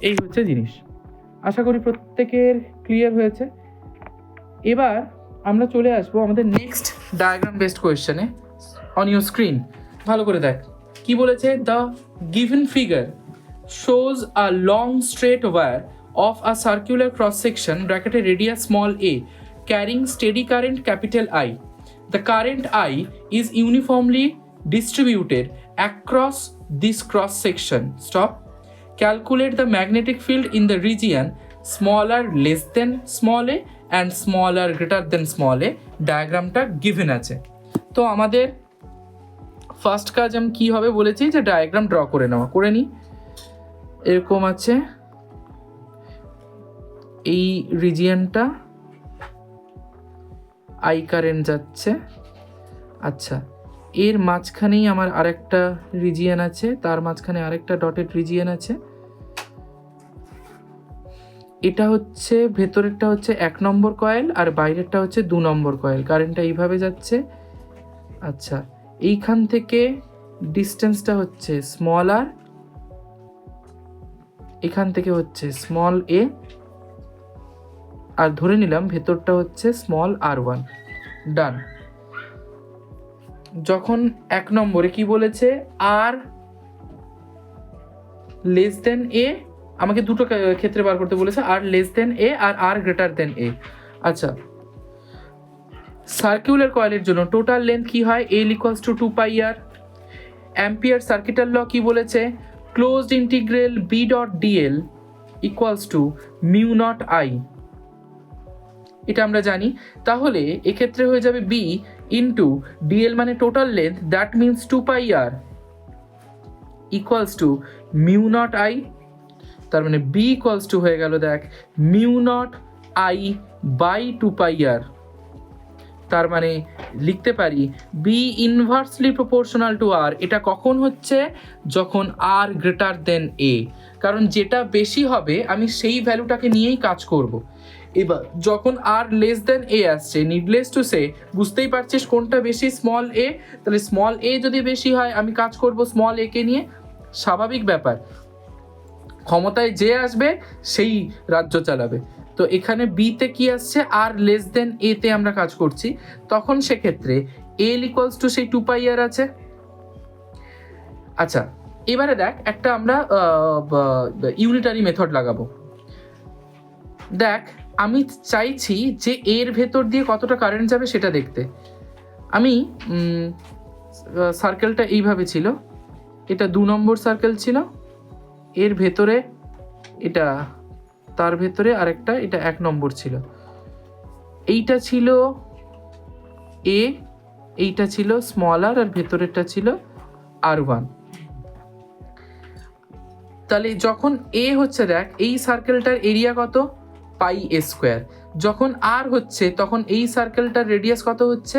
এই হচ্ছে জিনিস, আশা করি প্রত্যেকের ক্লিয়ার হয়েছে। এবার আমরা চলে আসবো আমাদের নেক্সট ডায়াগ্রাম বেসড কোয়েশ্চেনে। অন ইউর স্ক্রিন ভালো করে দেখ কি বলেছে। The given figure shows a long straight wire of a circular cross section ব্র্যাকেটে radius small A carrying steady current capital I. The current I is uniformly distributed across this cross section. Stop. Calculate the magnetic field in the region smaller less than small a and smaller greater than small a. ডায়াগ্রামটা given আছে। তো আমাদের first কাজ আমি কি হবে বলেছি যে diagram draw করে নেওয়া, করে নিই। এরকম আছে, এই রিজিয়নটা আই কারেন্ট যাচ্ছে। আচ্ছা, এর মাঝখানেই আমার আরেকটা রিজিয়ন আছে, তার মাঝখানে আরেকটা ডটেড রিজিয়ন আছে। এটা হচ্ছে ভেতরেরটা হচ্ছে 1 নম্বর কয়েল আর বাইরেরটা হচ্ছে 2 নম্বর কয়েল। কারেন্টটা এইভাবে যাচ্ছে। আচ্ছা, এইখান থেকে ডিস্টেন্সটা হচ্ছে স্মল আর, এখান থেকে হচ্ছে স্মল এ, আর ধরে নিলাম ভেতরটা হচ্ছে স্মল r1, ডান। যখন 1 নম্বরে কি বলেছে, আর লেস দেন এ, আমাকে দুটো ক্ষেত্রে বার করতে বলেছে, আর লেস দেন এ আর আর গ্রেটার দেন এ। আচ্ছা, সার্কুলার কয়েলের জন্য টোটাল লেন্থ কি হয়, L equals to 2πr। Ampere circuital law কি বলেছে, closed integral B dot DL equals to mu naught I, এটা আমরা জানি। তাহলে এক্ষেত্রে হয়ে যাবে বি ইন্টু ডিএল মানে total length, that means 2πr equals to mu naught I. তার মানে বি ইকুয়ালস টু হয়ে গেল দেখ mu naught I by 2πr। তার মানে লিখতে পারি বি ইনভার্সলি প্রপোর্শনাল টু আর। এটা কখন হচ্ছে, যখন আর গ্রেটার দেন এ, কারণ যেটা বেশি হবে আমি সেই ভ্যালুটাকে নিয়েই কাজ করব। এবার যখন আর লেস দেন এ আসছে, নিডলেস টু সে, বুঝতেই পারছিস কোনটা বেশি, স্মল এ। তাহলে স্মল এ যদি বেশি হয় আমি কাজ করব স্মল এ কে নিয়ে, স্বাভাবিক ব্যাপার, ক্ষমতায় যে আসবে সেই রাজ্য চালাবে। তো এখানে বিতে কি আসছে, আর লেস দেন এ তে আমরা কাজ করছি, তখন সেক্ষেত্রে এল ইকুয়ালস টু সেই 2πr আছে। আচ্ছা, এবারে দেখ একটা আমরা ইউনিটারি মেথড লাগাবো। দেখ আমি চাইছি যে এর ভেতর দিয়ে কতটা কারেন্ট যাবে সেটা দেখতে। আমি সার্কেলটা এইভাবে ছিল, এটা 2 নম্বর সার্কেল ছিল, এর ভেতরে এটা, তার ভেতরে আরেকটা, এটা 1 নম্বর ছিল, এইটা ছিল এ, এইটা ছিল স্মল আর, আর ভেতরেরটা ছিল r1। তাহলে যখন এ হচ্ছে, দেখ এই সার্কেলটার এরিয়া কত, পাই এ স্কোয়ার। যখন আর হচ্ছে তখন এই সার্কেলটার রেডিয়াস কত হচ্ছে,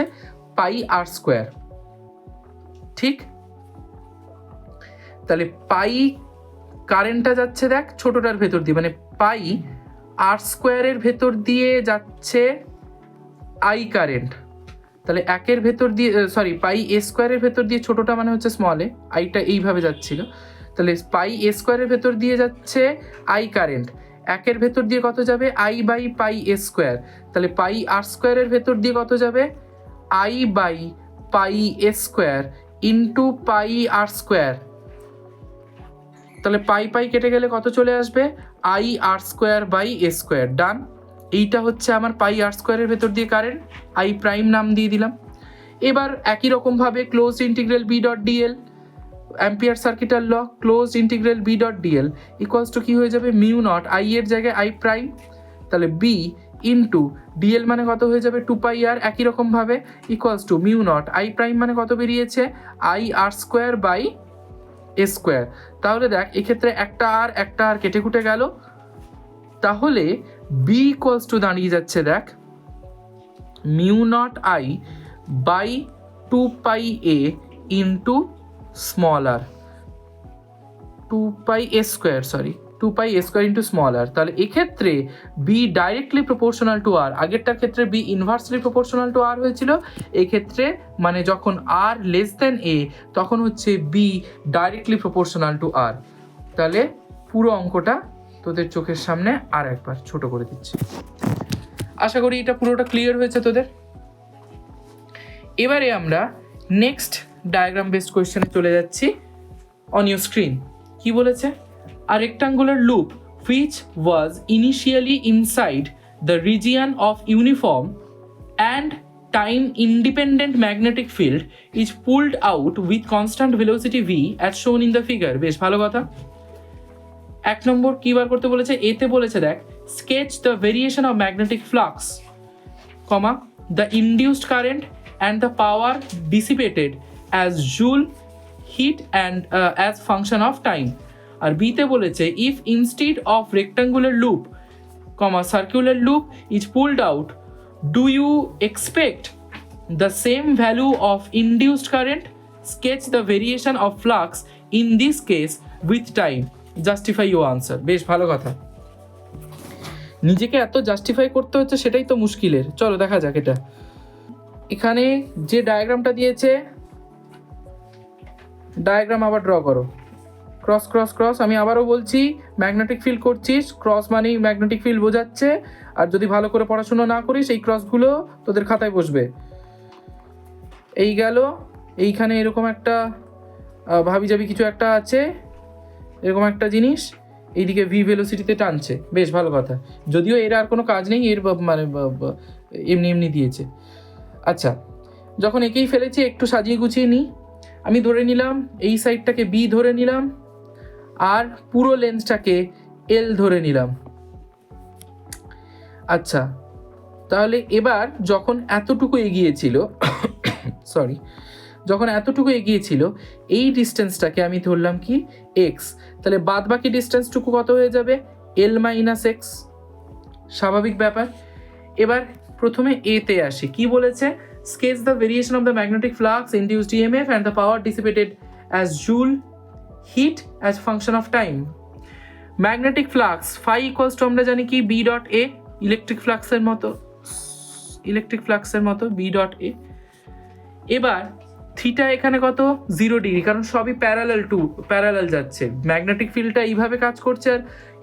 পাই আর স্কোয়ার, ঠিক? তাহলে পাই কারেন্টটা যাচ্ছে দেখ ছোটটার ভেতর দিয়ে, মানে পাই আর স্কোয়ারের ভেতর দিয়ে যাচ্ছে আই কারেন্ট। তাহলে একের ভেতর দিয়ে, সরি, পাই এ স্কোয়ারের ভেতর দিয়ে ছোটটা মানে হচ্ছে স্মল এ, আইটা এইভাবে যাচ্ছিল। তাহলে পাই এ স্কোয়ারের ভেতর দিয়ে যাচ্ছে আই কারেন্ট, একের ভেতর দিয়ে কত যাবে, I by pi A square. তাহলে পাই আর স্কোয়ারের ভেতর দিয়ে কত যাবে, I by pi A square into pi R square. তাহলে পাই পাই কেটে গেলে কত চলে আসবে, I R square by A square, done. এইটা হচ্ছে আমার পাই আর স্কোয়ারের ভেতর দিয়ে কারেন্ট, আই প্রাইম নাম দিয়ে দিলাম। এবার একই রকমভাবে close integral B dot DL, Ampere circuital law, close integral B dot DL equals to কী হয়ে যাবে, মিউ নট আই এর জায়গায় আই প্রাইম, তাহলে বি ইন্টু ডিএল মানে কত হয়ে যাবে, 2πr, একই রকমভাবে equals to mu naught I prime মানে কত বেরিয়েছে, I R square by A square. তাহলে দেখ এক্ষেত্রে একটা আর কেটে কুটে গেল, তাহলে বি ইকুয়ালস টু দাঁড়িয়ে যাচ্ছে দেখ mu naught I by 2πa into small R, 2πa square, sorry 2πa square into small R. তাহলে এক্ষেত্রে B directly proportional to R, আগেরটার ক্ষেত্রে B inversely proportional to R হয়েছিল, এক্ষেত্রে মানে যখন আর লেস দেন এ তখন হচ্ছে বি ডাইরেক্টলি প্রপোর্শনাল টু আর। তাহলে পুরো অঙ্কটা তোদের চোখের সামনে আর একবার ছোট করে দিচ্ছি, আশা করি এটা পুরোটা ক্লিয়ার হয়েছে তোদের। এবারে আমরা নেক্সট ডায়াগ্রাম বেসড কোয়েশ্চেনে চলে যাচ্ছি। অন ইউর স্ক্রিন কি বলেছে, a rectangular loop which was initially inside the region of uniform and time independent magnetic field is pulled out with constant velocity v as shown in the figure। বেশ ভালো কথা। 1 নম্বর কি বার করতে বলেছে, এতে বলেছে দেখ sketch the variation of magnetic flux, comma the induced current and the power dissipated as joule heat and as function of time। আর বিতে বলেছে if instead of rectangular loop, comma circular loop is pulled out, do you expect the same value of induced current? Sketch the variation of flux in this case with time. Justify your answer। বেশ ভালো কথা, নিজেকে এত justify করতে হচ্ছে সেটাই তো মুশকিলের। চলো দেখা যাক এটা। এখানে যে ডায়াগ্রামটা দিয়েছে, ডায়াগ্রাম আবার ড্র করো। ক্রস ক্রস ক্রস, আমি আবারও বলছি ম্যাগনেটিক ফিল্ড করছিস, ক্রস মানেই ম্যাগনেটিক ফিল্ড বোঝাচ্ছে, আর যদি ভালো করে পড়াশোনা না করিস এই ক্রসগুলো তোদের খাতায় বসবে। এই গেল, এইখানে এরকম একটা ভাবি যাবি কিছু একটা আছে, এরকম একটা জিনিস এইদিকে ভি ভেলোসিটিতে টানছে, বেশ ভালো কথা, যদিও এর আর কোনো কাজ নেই, এর মানে এমনি এমনি দিয়েছে। আচ্ছা, যখন একেই ফেলেছি একটু সাজিয়ে গুছিয়ে নিই। আমি ধরে নিলাম এই সাইডটাকে বি ধরে নিলাম, আর পুরো লেন্সটাকে এল ধরে নিলাম। আচ্ছা, তাহলে এবার যখন এতটুকু এগিয়েছিল সরি, যখন এতটুকু এগিয়েছিল এই ডিস্টেন্সটাকে আমি ধরলাম কি এক্স, তাহলে বাদ বাকি ডিস্টেন্সটুকু কত হয়ে যাবে এল মাইনাস এক্স, স্বাভাবিক ব্যাপার। এবার প্রথমে এতে আসি, কি বলেছে, sketch the variation of the magnetic flux induced EMF and the power dissipated as Joule heat as function of time. Magnetic flux phi equals to আমরা জানি কি বি ডট এ, ইলেকট্রিক ফ্লাক্সের মতো বি ডট এ। এবার থিটা এখানে কত 0 degree, কারণ সবই প্যারালাল যাচ্ছে, ম্যাগনেটিক ফিল্ডটা এইভাবে কাজ করছে, আর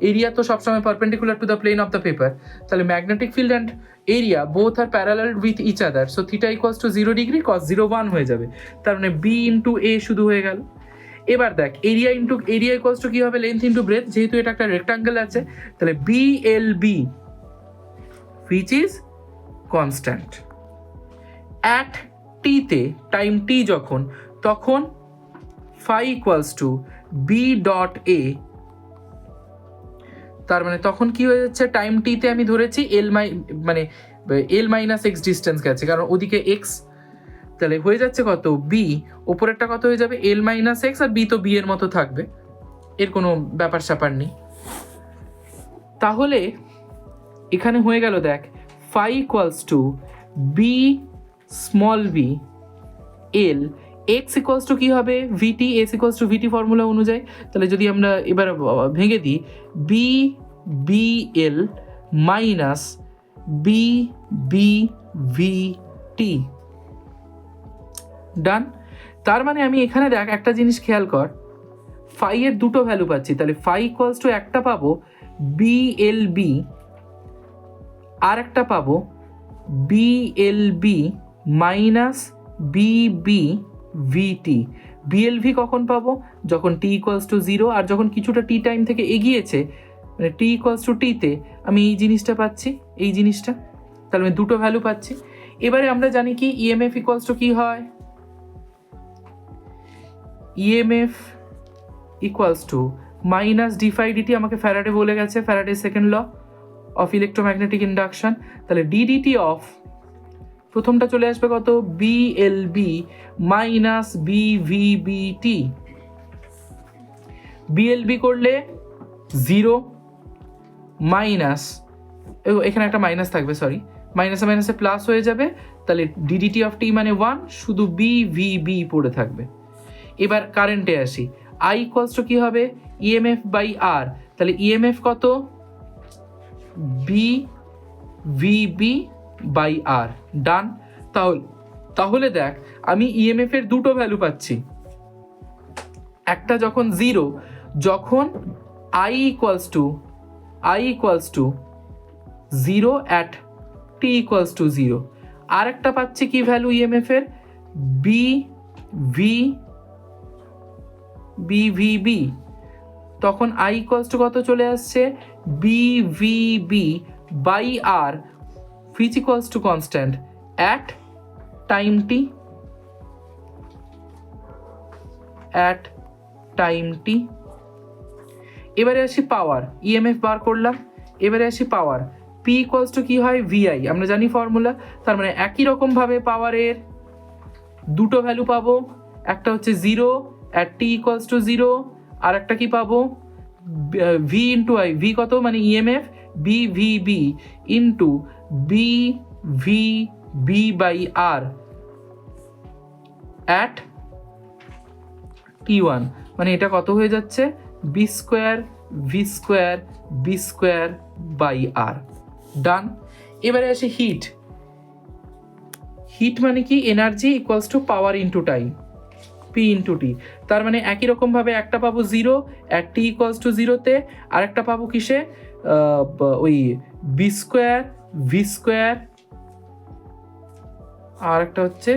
এরিয়া তো সবসময় perpendicular to the plane of the paper, তাহলে magnetic field and area both are parallel with each other, so theta equals to 0 degree cos 0 1 হয়ে যাবে, তার মানে বি ইন্টু এ শুধু হয়ে গেল। এবার দেখ এরিয়া ইকুয়ালস টু কি হবে লেন্থ ইন্টু ব্রেথ, যেহেতু এটা একটা রেক্টাঙ্গেল আছে, তাহলে B L B which is constant at টিতে, টাইম টি যখন, তখন phi equals to B dot A, তার মানে তখন কি হয়ে যাচ্ছে টাইম টিতে আমি ধরেছি এল মাইনাস এক্স ডিস্টেন্স গেছে, কারণ ওদিকে এক্স, তাহলে হয়ে যাচ্ছে কত বি, ওপরেরটা কত হয়ে যাবে এল মাইনাস এক্স, আর বি তো বি এর মতো থাকবে, এর কোনো ব্যাপার স্যাপার নেই। তাহলে এখানে হয়ে গেল দেখ phi equals to B small B L, X equals to কী হবে VT, S equals to VT formula অনুযায়ী, তাহলে যদি আমরা এবার ভেঙে দিই B B L minus B B V T, done. তার মানে আমি এখানে দেখ একটা জিনিস খেয়াল কর, ফাই এর দুটো ভ্যালু পাচ্ছি, তাহলে ফাই ইকুয়ালস টু একটা পাবো বি এল বি, আর একটা পাবো B L B minus B B VT. BLV কখন পাবো, যখন টি ইকুয়ালস টু 0, আর যখন কিছুটা টি টাইম থেকে এগিয়েছে মানে টি ইকুয়ালস টু টিতে আমি এই জিনিসটা পাচ্ছি, এই জিনিসটা, তাহলে আমি দুটো ভ্যালু পাচ্ছি। এবারে আমরা জানি কি ইএমএফ ইকুয়ালস টু কী হয়, EMF equals to minus d phi DT, আমাকে ফ্যারাডে বলে গেছে, Faraday second law of electromagnetic induction, তাহলে ডিডিটি অফ প্রথমটা চলে আসবে কত B L B minus B V B T, BLB করলে 0 মাইনাস, এখানে একটা মাইনাস থাকবে, সরি মাইনাসে মাইনাসে প্লাস হয়ে যাবে, তাহলে ডিডিটি অফ টি মানে 1, শুধু বি ভি বি পড়ে থাকবে। এবার কারেন্টে আসি, আই ইকুয়ালস টু কী হবে ইএমএফ বাই আর, তাহলে ইএমএফ কত B V B by R, ডান। তাহলে দেখ আমি ইএমএফ এর দুটো ভ্যালু পাচ্ছি, একটা যখন 0, যখন I equals to 0 at T equals to 0, আর একটা পাচ্ছি কি ভ্যালু ইএমএফ এর B V B V B, তখন আই ইকুয়ালস টু কত চলে আসছে B V B by R which equals to constant at time t, এবারে আসি পাওয়ার, ইএমএফ বার করলাম, এবারে আসি পাওয়ার, পি ইকুয়ালস টু কি হয় ভিআই, আমরা জানি ফর্মুলা, তার মানে একই রকম ভাবে পাওয়ারের দুটো ভ্যালু পাবো, একটা হচ্ছে 0 at t equals to 0, আর একটা কি পাবো ভি ইন্টু আই, ভি কত মানে EMF B V B into B V B by R at টি1, মানে এটা কত হয়ে যাচ্ছে B square V square B square by R, done. এবারে আসে হিট মানে কি energy equals to power into time, P P into T. তার মানে একই রকমভাবে একটা পাবো 0 অ্যাট টি ইকুয়ালস টু 0-তে, আর একটা পাবো কিসে, ওই বি স্কোয়ার ভি স্কোয়ার, আর একটা হচ্ছে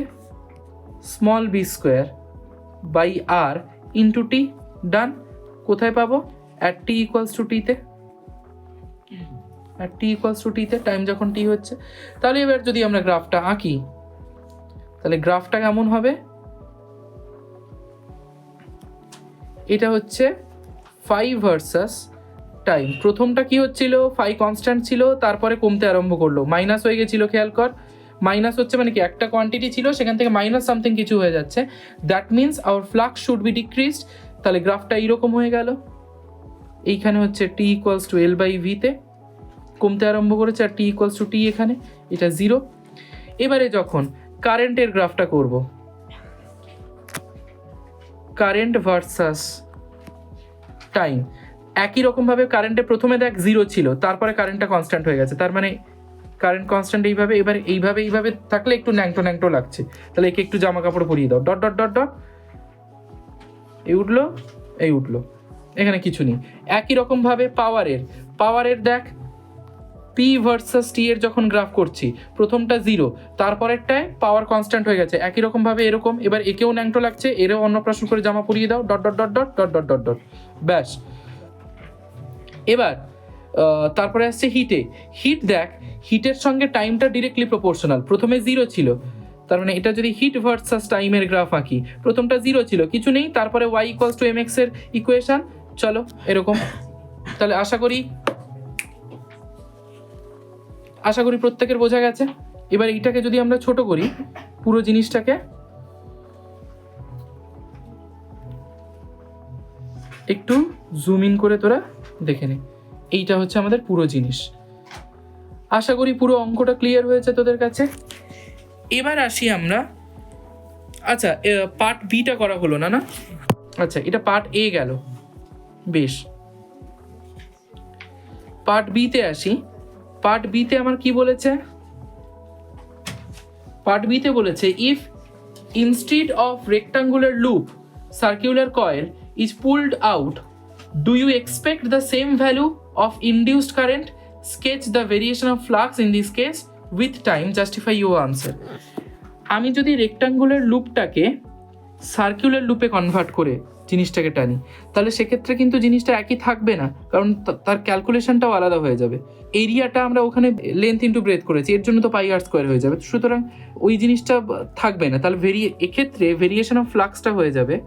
small B square by R into T. Done. কোথায় পাবো? অ্যাট টি ইকুয়ালস টু টিতে, অ্যাট টি ইকুয়ালস টু টিতে, টাইম যখন টি হচ্ছে। তাহলে এবার যদি আমরা গ্রাফটা আঁকি, তাহলে গ্রাফটা কেমন হবে? এটা হচ্ছে 5 ভার্সাস টাইম। প্রথমটা কি হচ্ছিল, 5 কনস্ট্যান্ট ছিল, তারপরে কমতে আরম্ভ করলো, মাইনাস হয়ে গেছিল, খেয়াল কর। মাইনাস হচ্ছে মানে কি, একটা কোয়ান্টিটি ছিল সেখান থেকে মাইনাস সামথিং কিছু হয়ে যাচ্ছে, that means our flux should be decreased. তাহলে গ্রাফটা এইরকম হয়ে গেল। এইখানে হচ্ছে T equals to L by ভিতে কমতে আরম্ভ করেছে, আর টি ইকুয়ালস টু টি এখানে, এটা 0। এবারে যখন কারেন্টের গ্রাফটা করব, কারেন্ট ভার্সাস টাইম, একই রকমভাবে কারেন্টে প্রথমে দেখ 0 ছিল, তারপরে কারেন্টটা কনস্ট্যান্ট হয়ে গেছে, তার মানে কারেন্ট কনস্ট্যান্ট এইভাবে। এবার এইভাবে থাকলে একটু ন্যাংটো ন্যাংটো লাগছে, তাহলে একে একটু জামা কাপড় পরিয়ে দাও, ডট ডট ডট ডট, এই উঠলো, এই উঠলো, এখানে কিছু নেই। একই রকমভাবে পাওয়ারের দেখ, পি ভার্সাস টি এর যখন গ্রাফ করছি, প্রথমটা 0, তারপরেরটায় পাওয়ার কনস্ট্যান্ট হয়ে গেছে, একই রকমভাবে এরকম। এবার একেও ন্যাংটো লাগছে, এরও অন্য প্রশ্ন করে জামা পরিয়ে দাও, dot dot dot dot dot dot dot dot, ব্যাস। এবার তারপরে আসছে হিট দেখ, হিটের সঙ্গে টাইমটা ডিরেক্টলি প্রপোর্শনাল। প্রথমে 0 ছিল, তার মানে এটা যদি হিট ভার্সাস টাইমের গ্রাফ আঁকি, প্রথমটা 0 ছিল, কিছু নেই, তারপরে y ইকুয়ালস টু mx এর ইকুয়েশন, চলো এরকম। তাহলে আশা করি প্রত্যেকের বোঝা গেছে। এবার এইটাকে যদি আমরা ছোট করি, পুরো জিনিসটাকে একটু জুম ইন করে তোরা দেখে নে, এইটা হচ্ছে আমাদের পুরো জিনিস। আশা করি পুরো অঙ্কটা ক্লিয়ার হয়েছে তোদের কাছে। এবার আসি আমরা, আচ্ছা পার্ট বিটা করা হলো না, আচ্ছা এটা পার্ট এ গেল, বেশ। পার্ট বিতে আসি। পার্ট বিতে আমার কি বলেছে? পার্ট বিতে বলেছে, if instead of rectangular loop circular coil is pulled out, do you expect the same value of induced current? Sketch the variation of flux in this case with time. Justify your answer. আমি যদি rectangular লুপটাকে circular লুপে convert করে জিনিসটাকে টানি, তাহলে সেক্ষেত্রে কিন্তু জিনিসটা একই থাকবে না, কারণ তার ক্যালকুলেশনটাও আলাদা হয়ে যাবে। এরিয়াটা আমরা ওখানে লেন্থ ইন্টু ব্রেথ করেছি, এর জন্য তো পাই আর স্কোয়ার হয়ে যাবে, সুতরাং ওই জিনিসটা থাকবে না। তাহলে এক্ষেত্রে ভেরিয়েশন অফ ফ্লাক্সটা হয়ে যাবে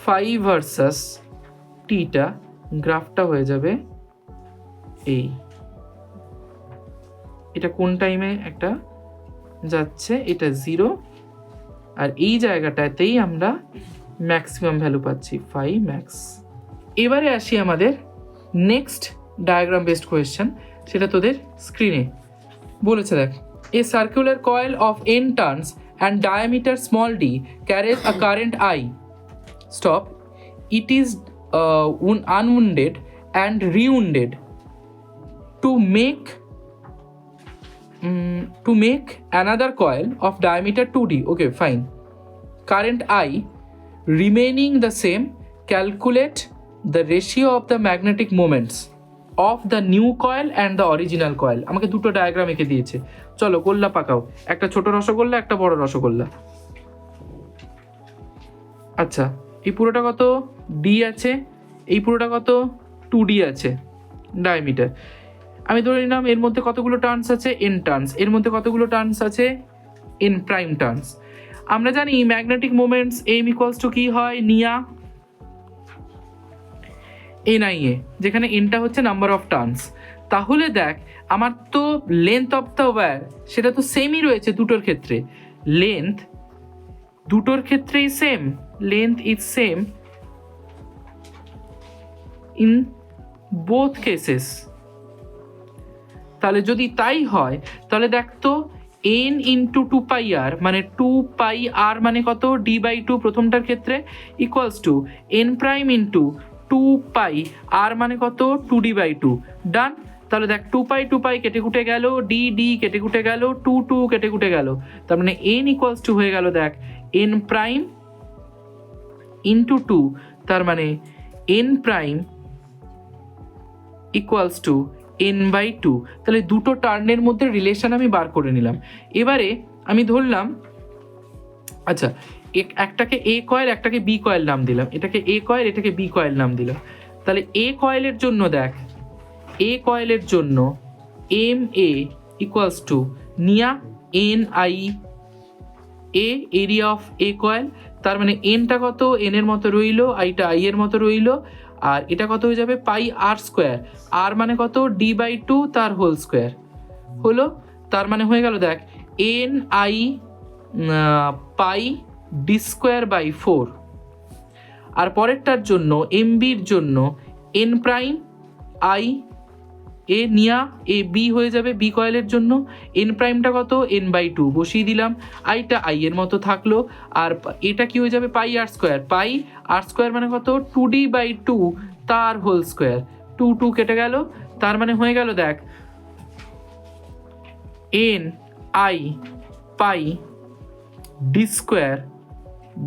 5 ভার্সাস টিটা, গ্রাফটা হয়ে যাবে এই, এটা কোন টাইমে একটা যাচ্ছে, এটা 0, আর এই জায়গাটাতেই আমরা ম্যাক্সিমাম ভ্যালু পাচ্ছি 5 ম্যাক্স। এবারে আসি আমাদের নেক্সট ডায়াগ্রাম বেসড কোয়েশ্চেন, সেটা তোদের স্ক্রিনে বলেছে। দেখ, a circular coil of n turns and diameter small d carries a current I. Stop. It is unwounded and rewounded to make another coil of diameter 2d. Okay, fine. Current I remaining the same. Calculate the ratio of the magnetic moments of the new coil and the original coil. আমাকে দুটো diagram এঁকে দিয়েছে, চলো গোল্লা পাকাও, একটা ছোট রসগোল্লা, একটা বড় রসগোল্লা। আচ্ছা, এই পুরোটা কত ডি আছে, এই পুরোটা কত 2d আছে ডায়ামিটার। আমি ধরে নিলাম এর মধ্যে কতগুলো টার্নস আছে, n টার্নস, এর মধ্যে কতগুলো টার্নস আছে, n প্রাইম টার্নস। আমরা জানি magnetic moments m equals to কি হয়, নিয়া NIA, যেখানে nটা হচ্ছে নাম্বার অফ টার্নস। তাহলে দেখ, আমার তো লেন্থ অফ দ্য ওয়্যার সেটা তো সেমই রয়েছে দুটোর ক্ষেত্রে, লেন্থ দুটোর ক্ষেত্রেই same, length is same in both cases. তাহলে যদি তাই হয়, তাহলে দেখ তো n ইন্টু 2πr মানে 2πr মানে কত, d/2 প্রথমটার ক্ষেত্রে, equals to n prime into 2πr মানে কত, 2d/2। ডান। তাহলে দেখ 2 পাই কেটে কুটে গেল, ডি ডি কেটে কুটে গেল, 2 কেটে কুটে গেল, তার মানে n ইকুয়ালস টু হয়ে গেল দেখ n প্রাইম ইন্টু 2, তার মানে n prime equals to n/2। তাহলে দুটো টার্নের মধ্যে রিলেশন আমি বার করে নিলাম। এবারে আমি ধরলাম, আচ্ছা একটাকে এ কয়েল একটাকে বি কয়েল নাম দিলাম, এটাকে এ কয়েল এটাকে বি কয়েল নাম দিলাম। তাহলে এ কয়েলের জন্য দেখ, এ কয়েলের জন্য এম এ ইকুয়ালস টু নিয়া N I A area of A coil, তার মানে এনটা কত, এন এর মতো রইল, আইটা আই এর মতো রইল, আর এটা কত হয়ে যাবে পাই আর স্কোয়ার, আর মানে কত d/2 তার হোল স্কোয়ার হলো, তার মানে হয়ে গেল দেখ N I pi D square by 4। আর পরেরটার জন্য এম বির জন্য এন প্রাইম আই এ নিয়া এ বি হয়ে যাবে বি কয়েলের জন্য, এন প্রাইমটা কত n/2 বসিয়ে দিলাম, আইটা আই এর মতো থাকলো, আর এটা কি হয়ে যাবে পাই আর স্কোয়ার মানে কত 2d/2 তার হোল স্কোয়ার, 2 কেটে গেল, তার মানে হয়ে গেল দেখ N I pi D square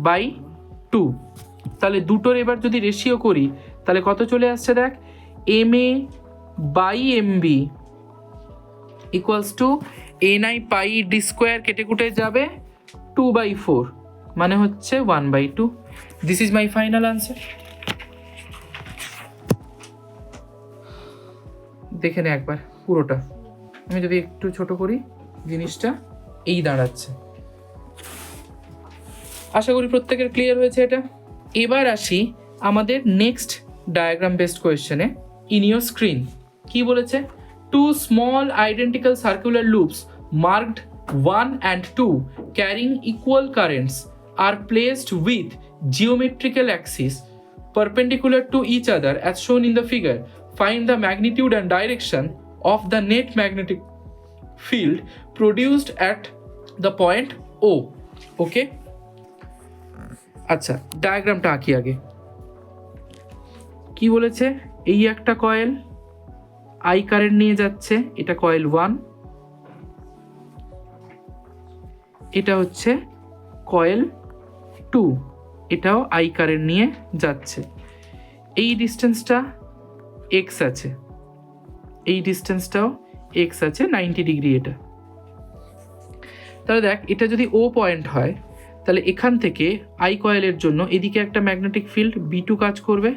by 2। তাহলে দুটোর এবার যদি রেশিও করি তাহলে কত চলে আসছে দেখ M A by M B equals to N I pi D square কেটে কুটে যাবে 2/4, মানে হচ্ছে 1/2। This is my final answer. দেখে নে একবার পুরোটা, আমি যদি একটু ছোট করি জিনিসটা এই দাঁড়াচ্ছে। আশা করি প্রত্যেকের ক্লিয়ার হয়েছে এটা। এবার আসি আমাদের নেক্সট ডায়াগ্রাম বেসড কোয়েশ্চেনে। ইন ইউর স্ক্রিন কি বলেছে, 2 small identical circular loops marked 1 and 2 carrying equal currents are placed with geometrical axes perpendicular to each other as shown in the figure. Find the magnitude and direction of the net magnetic field produced at the point O. Okay? আচ্ছা ডায়াগ্রামটা আঁকি আগে। কি বলেছে, এই একটা coil I current নিয়ে যাচ্ছে, এটা কয়েল 1, এটা হচ্ছে কয়েল 2, এটাও আই কারেন্ট নিয়ে যাচ্ছে। এই ডিস্টেন্সটা এক্স আছে, এই ডিস্টেন্সটাও এক্স আছে, 90 ডিগ্রি এটা। তাহলে দেখ এটা যদি ও পয়েন্ট হয় তাহলে এখান থেকে আই কয়েলের জন্য এদিকে একটা ম্যাগনেটিক ফিল্ড B2 কাজ করবে,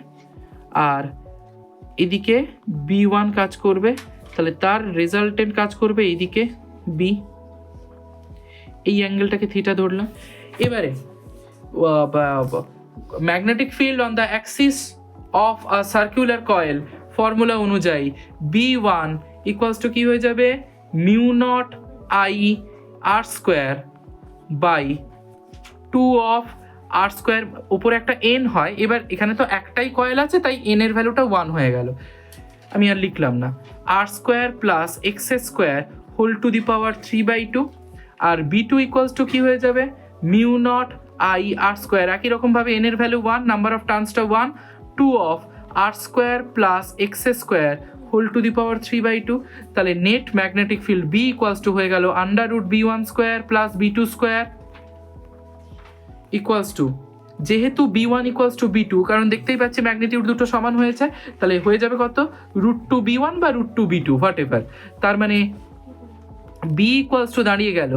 আর এদিকে B1 কাজ করবে, তাহলে তার রেজাল্টেন্ট কাজ করবে এইদিকে B। এই অ্যাঙ্গেলটাকে থিটা ধরলাম। এবারে magnetic field on the axis of a circular coil formula অনুযায়ী B1 ইকুয়ালস টু কি হয়ে যাবে mu naught I R square by 2 of R square, ওপরে একটা এন হয়। এবার এখানে তো একটাই কয়েল আছে তাই এন এর ভ্যালুটা 1 হয়ে গেল, আমি আর লিখলাম না, R square plus X square whole to the power 3/2। আর B2 ইকুয়ালস টু কি হয়ে যাবে mu naught I R square, একই রকমভাবে এন এর ভ্যালু 1, নাম্বার অফ টার্নসটা 1, 2 of R square plus X square whole to the power 3/2। তাহলে net magnetic field B equals to হয়ে গেল √B1 square plus B2 square equals to, যেহেতু B1 equals two B2, কারণ দেখতেই পাচ্ছি magnitude দুটো সমান হয়েছে, তাহলে হয়ে যাবে কত √2B1 বা √2B2 হোয়াট এভার। তার মানে B ইকুয়ালস টু দাঁড়িয়ে গেল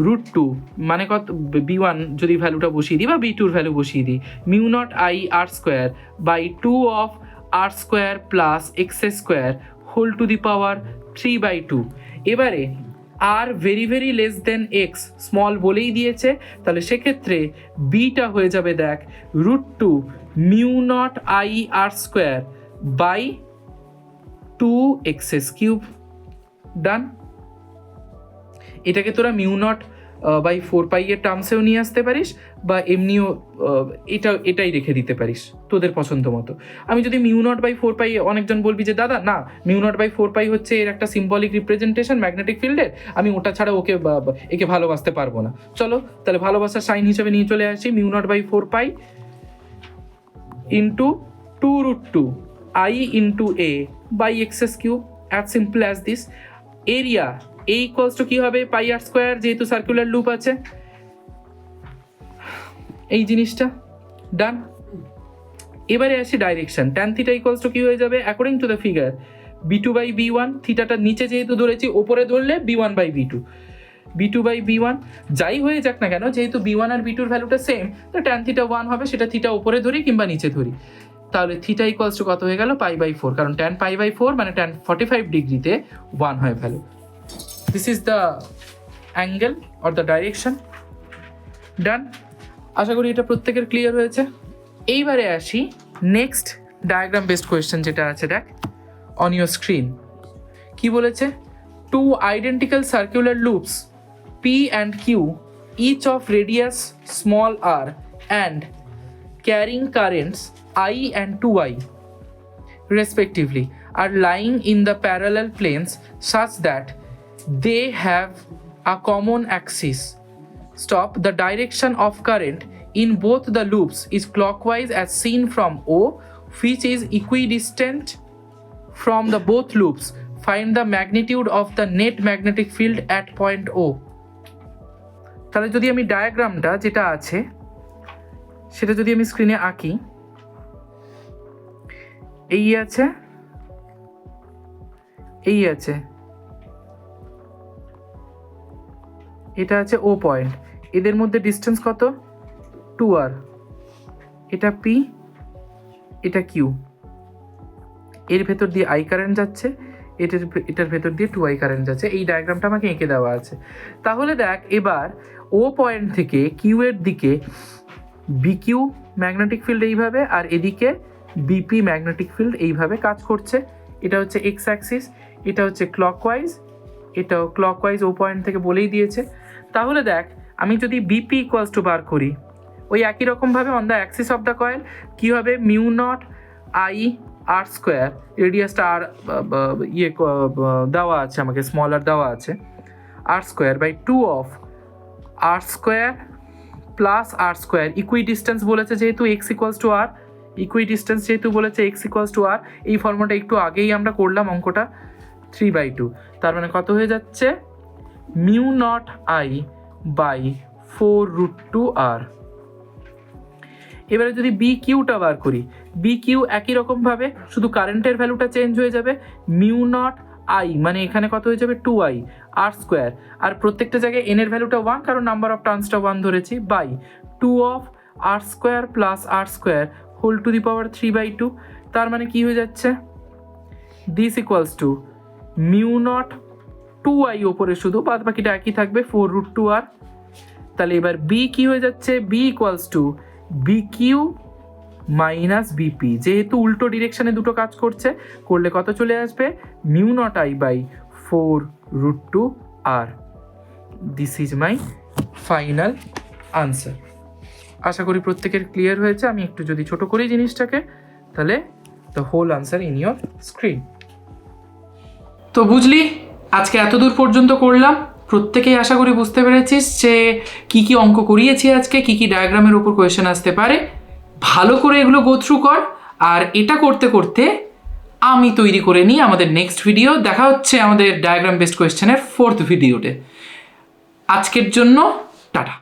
√2, মানে কত B1 যদি ভ্যালুটা বসিয়ে দিই বা B2 ভ্যালু বসিয়ে দিই, mu naught I R square by 2 of R square plus X square whole to the power 3/2। এবারে R very very less than X small বলেই দিয়েছে, তাহলে সেক্ষেত্রে বিটা হয়ে যাবে দেখ √2 mu naught I R square by 2x³ done. এটাকে তোরা মিউ নট বাই 4π এর টার্মসেও নিয়ে আসতে পারিস বা এমনিও এটাই রেখে দিতে পারিস তোদের পছন্দ মতো। আমি যদি মিউ নট বাই 4π, অনেকজন বলবি যে দাদা না মিউ নট বাই 4π হচ্ছে এর একটা সিম্বলিক রিপ্রেজেন্টেশন ম্যাগনেটিক ফিল্ডের, আমি ওটা ছাড়া একে ভালোবাসতে পারবো না। চলো তাহলে ভালোবাসার সাইন হিসেবে নিয়ে চলে আসি mu naught by 4π into 2√2 I into A by x's cube, as simple as this. Area A equals to কি হবে পাই আর স্কোয়ার, যেহেতু সার্কুলার লুপ আছে, এই জিনিসটা ডান। এবারে আসি direction, tan theta equals to কি হয়ে যাবে according to the figure b2 by b1, থিটাটা নিচে যেহেতু ধরেছি ওপরে ধরলে b1 by b2 by b1, যাই হয়ে যাক না কেন যেহেতু b1 আর b2 এর ভ্যালুটা সেম, তো ট্যান থিটা 1 হবে, সেটা থিটা উপরে ধরি কিংবা নিচে ধরি, তাহলে থিটা ইকুয়ালস টু কত হয়ে গেল পাই বাই 4, কারণ ট্যান পাই বাই 4 মানে ট্যান 45 ডিগ্রিতে 1 হয় value. This is the angle or the direction. Done, আশা করি এটা প্রত্যেকের ক্লিয়ার হয়েছে। এইবারে আসি নেক্সট ডায়াগ্রাম বেসড কোয়েশ্চেন যেটা আছে, দেখ অন ইউর স্ক্রিন কি বলেছে, two identical circular loops P and Q, each of radius small r and carrying currents I and 2I respectively are lying in the parallel planes such that they have a common axis. Stop. The direction of current in both the loops is clockwise as seen from O, which is equidistant from the both loops. Find the magnitude of the net magnetic field at point O. তাহলে যদি আমি ডায়াগ্রামটা যেটা আছে সেটা যদি আমি স্ক্রিনে আঁকি, এই আছে এটা আছে ও পয়েন্ট, এদের মধ্যে ডিস্টেন্স কত 2r, এটা p এটা q, এর ভেতর দিয়ে I কারেন্ট যাচ্ছে, এটার ভেতর দিয়ে 2I কারেন্ট যাচ্ছে, এই ডায়াগ্রামটা আমাকে এঁকে দেওয়া আছে। তাহলে দেখ এবার ও পয়েন্ট থেকে কিউ এর দিকে বিকিউ ম্যাগনেটিক ফিল্ড এইভাবে, আর এদিকে বিপি ম্যাগনেটিক ফিল্ড এইভাবে কাজ করছে। এটা হচ্ছে এক্স অ্যাক্সিস, এটা হচ্ছে ক্লকওয়াইজ, এটাও ক্লকওয়াইজ ও পয়েন্ট থেকে বলেই দিয়েছে। তাহলে দেখ আমি যদি বিপি ইকুয়ালস টু বার করি, ওই একই রকমভাবে on the axis of the coil কী হবে, mu naught I R square, রেডিয়াসটা আর দেওয়া আছে আমাকে, স্মল আর দেওয়া আছে, R square by 2 of R square plus R square, equidistance বলেছে যেহেতু X equals to R, equidistance যেহেতু বলেছে এক্স ইকুয়ালস টু আর, এই ফর্মুলাটা একটু আগেই আমরা করলাম অঙ্কটা, 3/2, তার মানে কত হয়ে যাচ্ছে mu naught I by 4√2r। এবারে যদি বি কিউটা বার করি, বি কিউ একই রকমভাবে শুধু কারেন্টের ভ্যালুটা চেঞ্জ হয়ে যাবে, মিউ নট আই মানে এখানে কত হয়ে যাবে 2i আর স্কোয়ার, আর প্রত্যেকটা জায়গায় এন এর ভ্যালুটা 1 কারণ নাম্বার অফ টার্নসটা 1 ধরেছি, by 2 of R square plus R square whole to the power 3/2, তার মানে কি হয়ে যাচ্ছে this equals to mu naught 2i ওপরে শুধু, বাদ বাকিটা একই থাকবে 4√2r। তাহলে এবার বি কি হয়ে যাচ্ছে, B equals to BQ minus BP, যেহেতু উল্টো ডিরেকশনে দুটো কাজ করছে, করলে কত চলে আসবে mu naught I by 4√2r। This is my final answer. আশা করি প্রত্যেকের ক্লিয়ার হয়েছে। আমি একটু যদি ছোট করি জিনিসটাকে, তাহলে the whole answer in your screen. তো বুঝলি আজকে এত দূর পর্যন্ত করলাম, প্রত্যেকেই আশা করি বুঝতে পেরেছিস যে কি কি অঙ্ক করিয়েছি আজকে, কি কি ডায়াগ্রামের উপর কোয়েশ্চেন আসতে পারে। ভালো করে এগুলো গো থ্রু কর, আর এটা করতে করতে আমি তৈরি করে নিই আমাদের নেক্সট ভিডিও। দেখা হচ্ছে আমাদের ডায়াগ্রাম বেসড কোয়েশ্চেনের 4th ভিডিওতে। আজকের জন্য টাটা।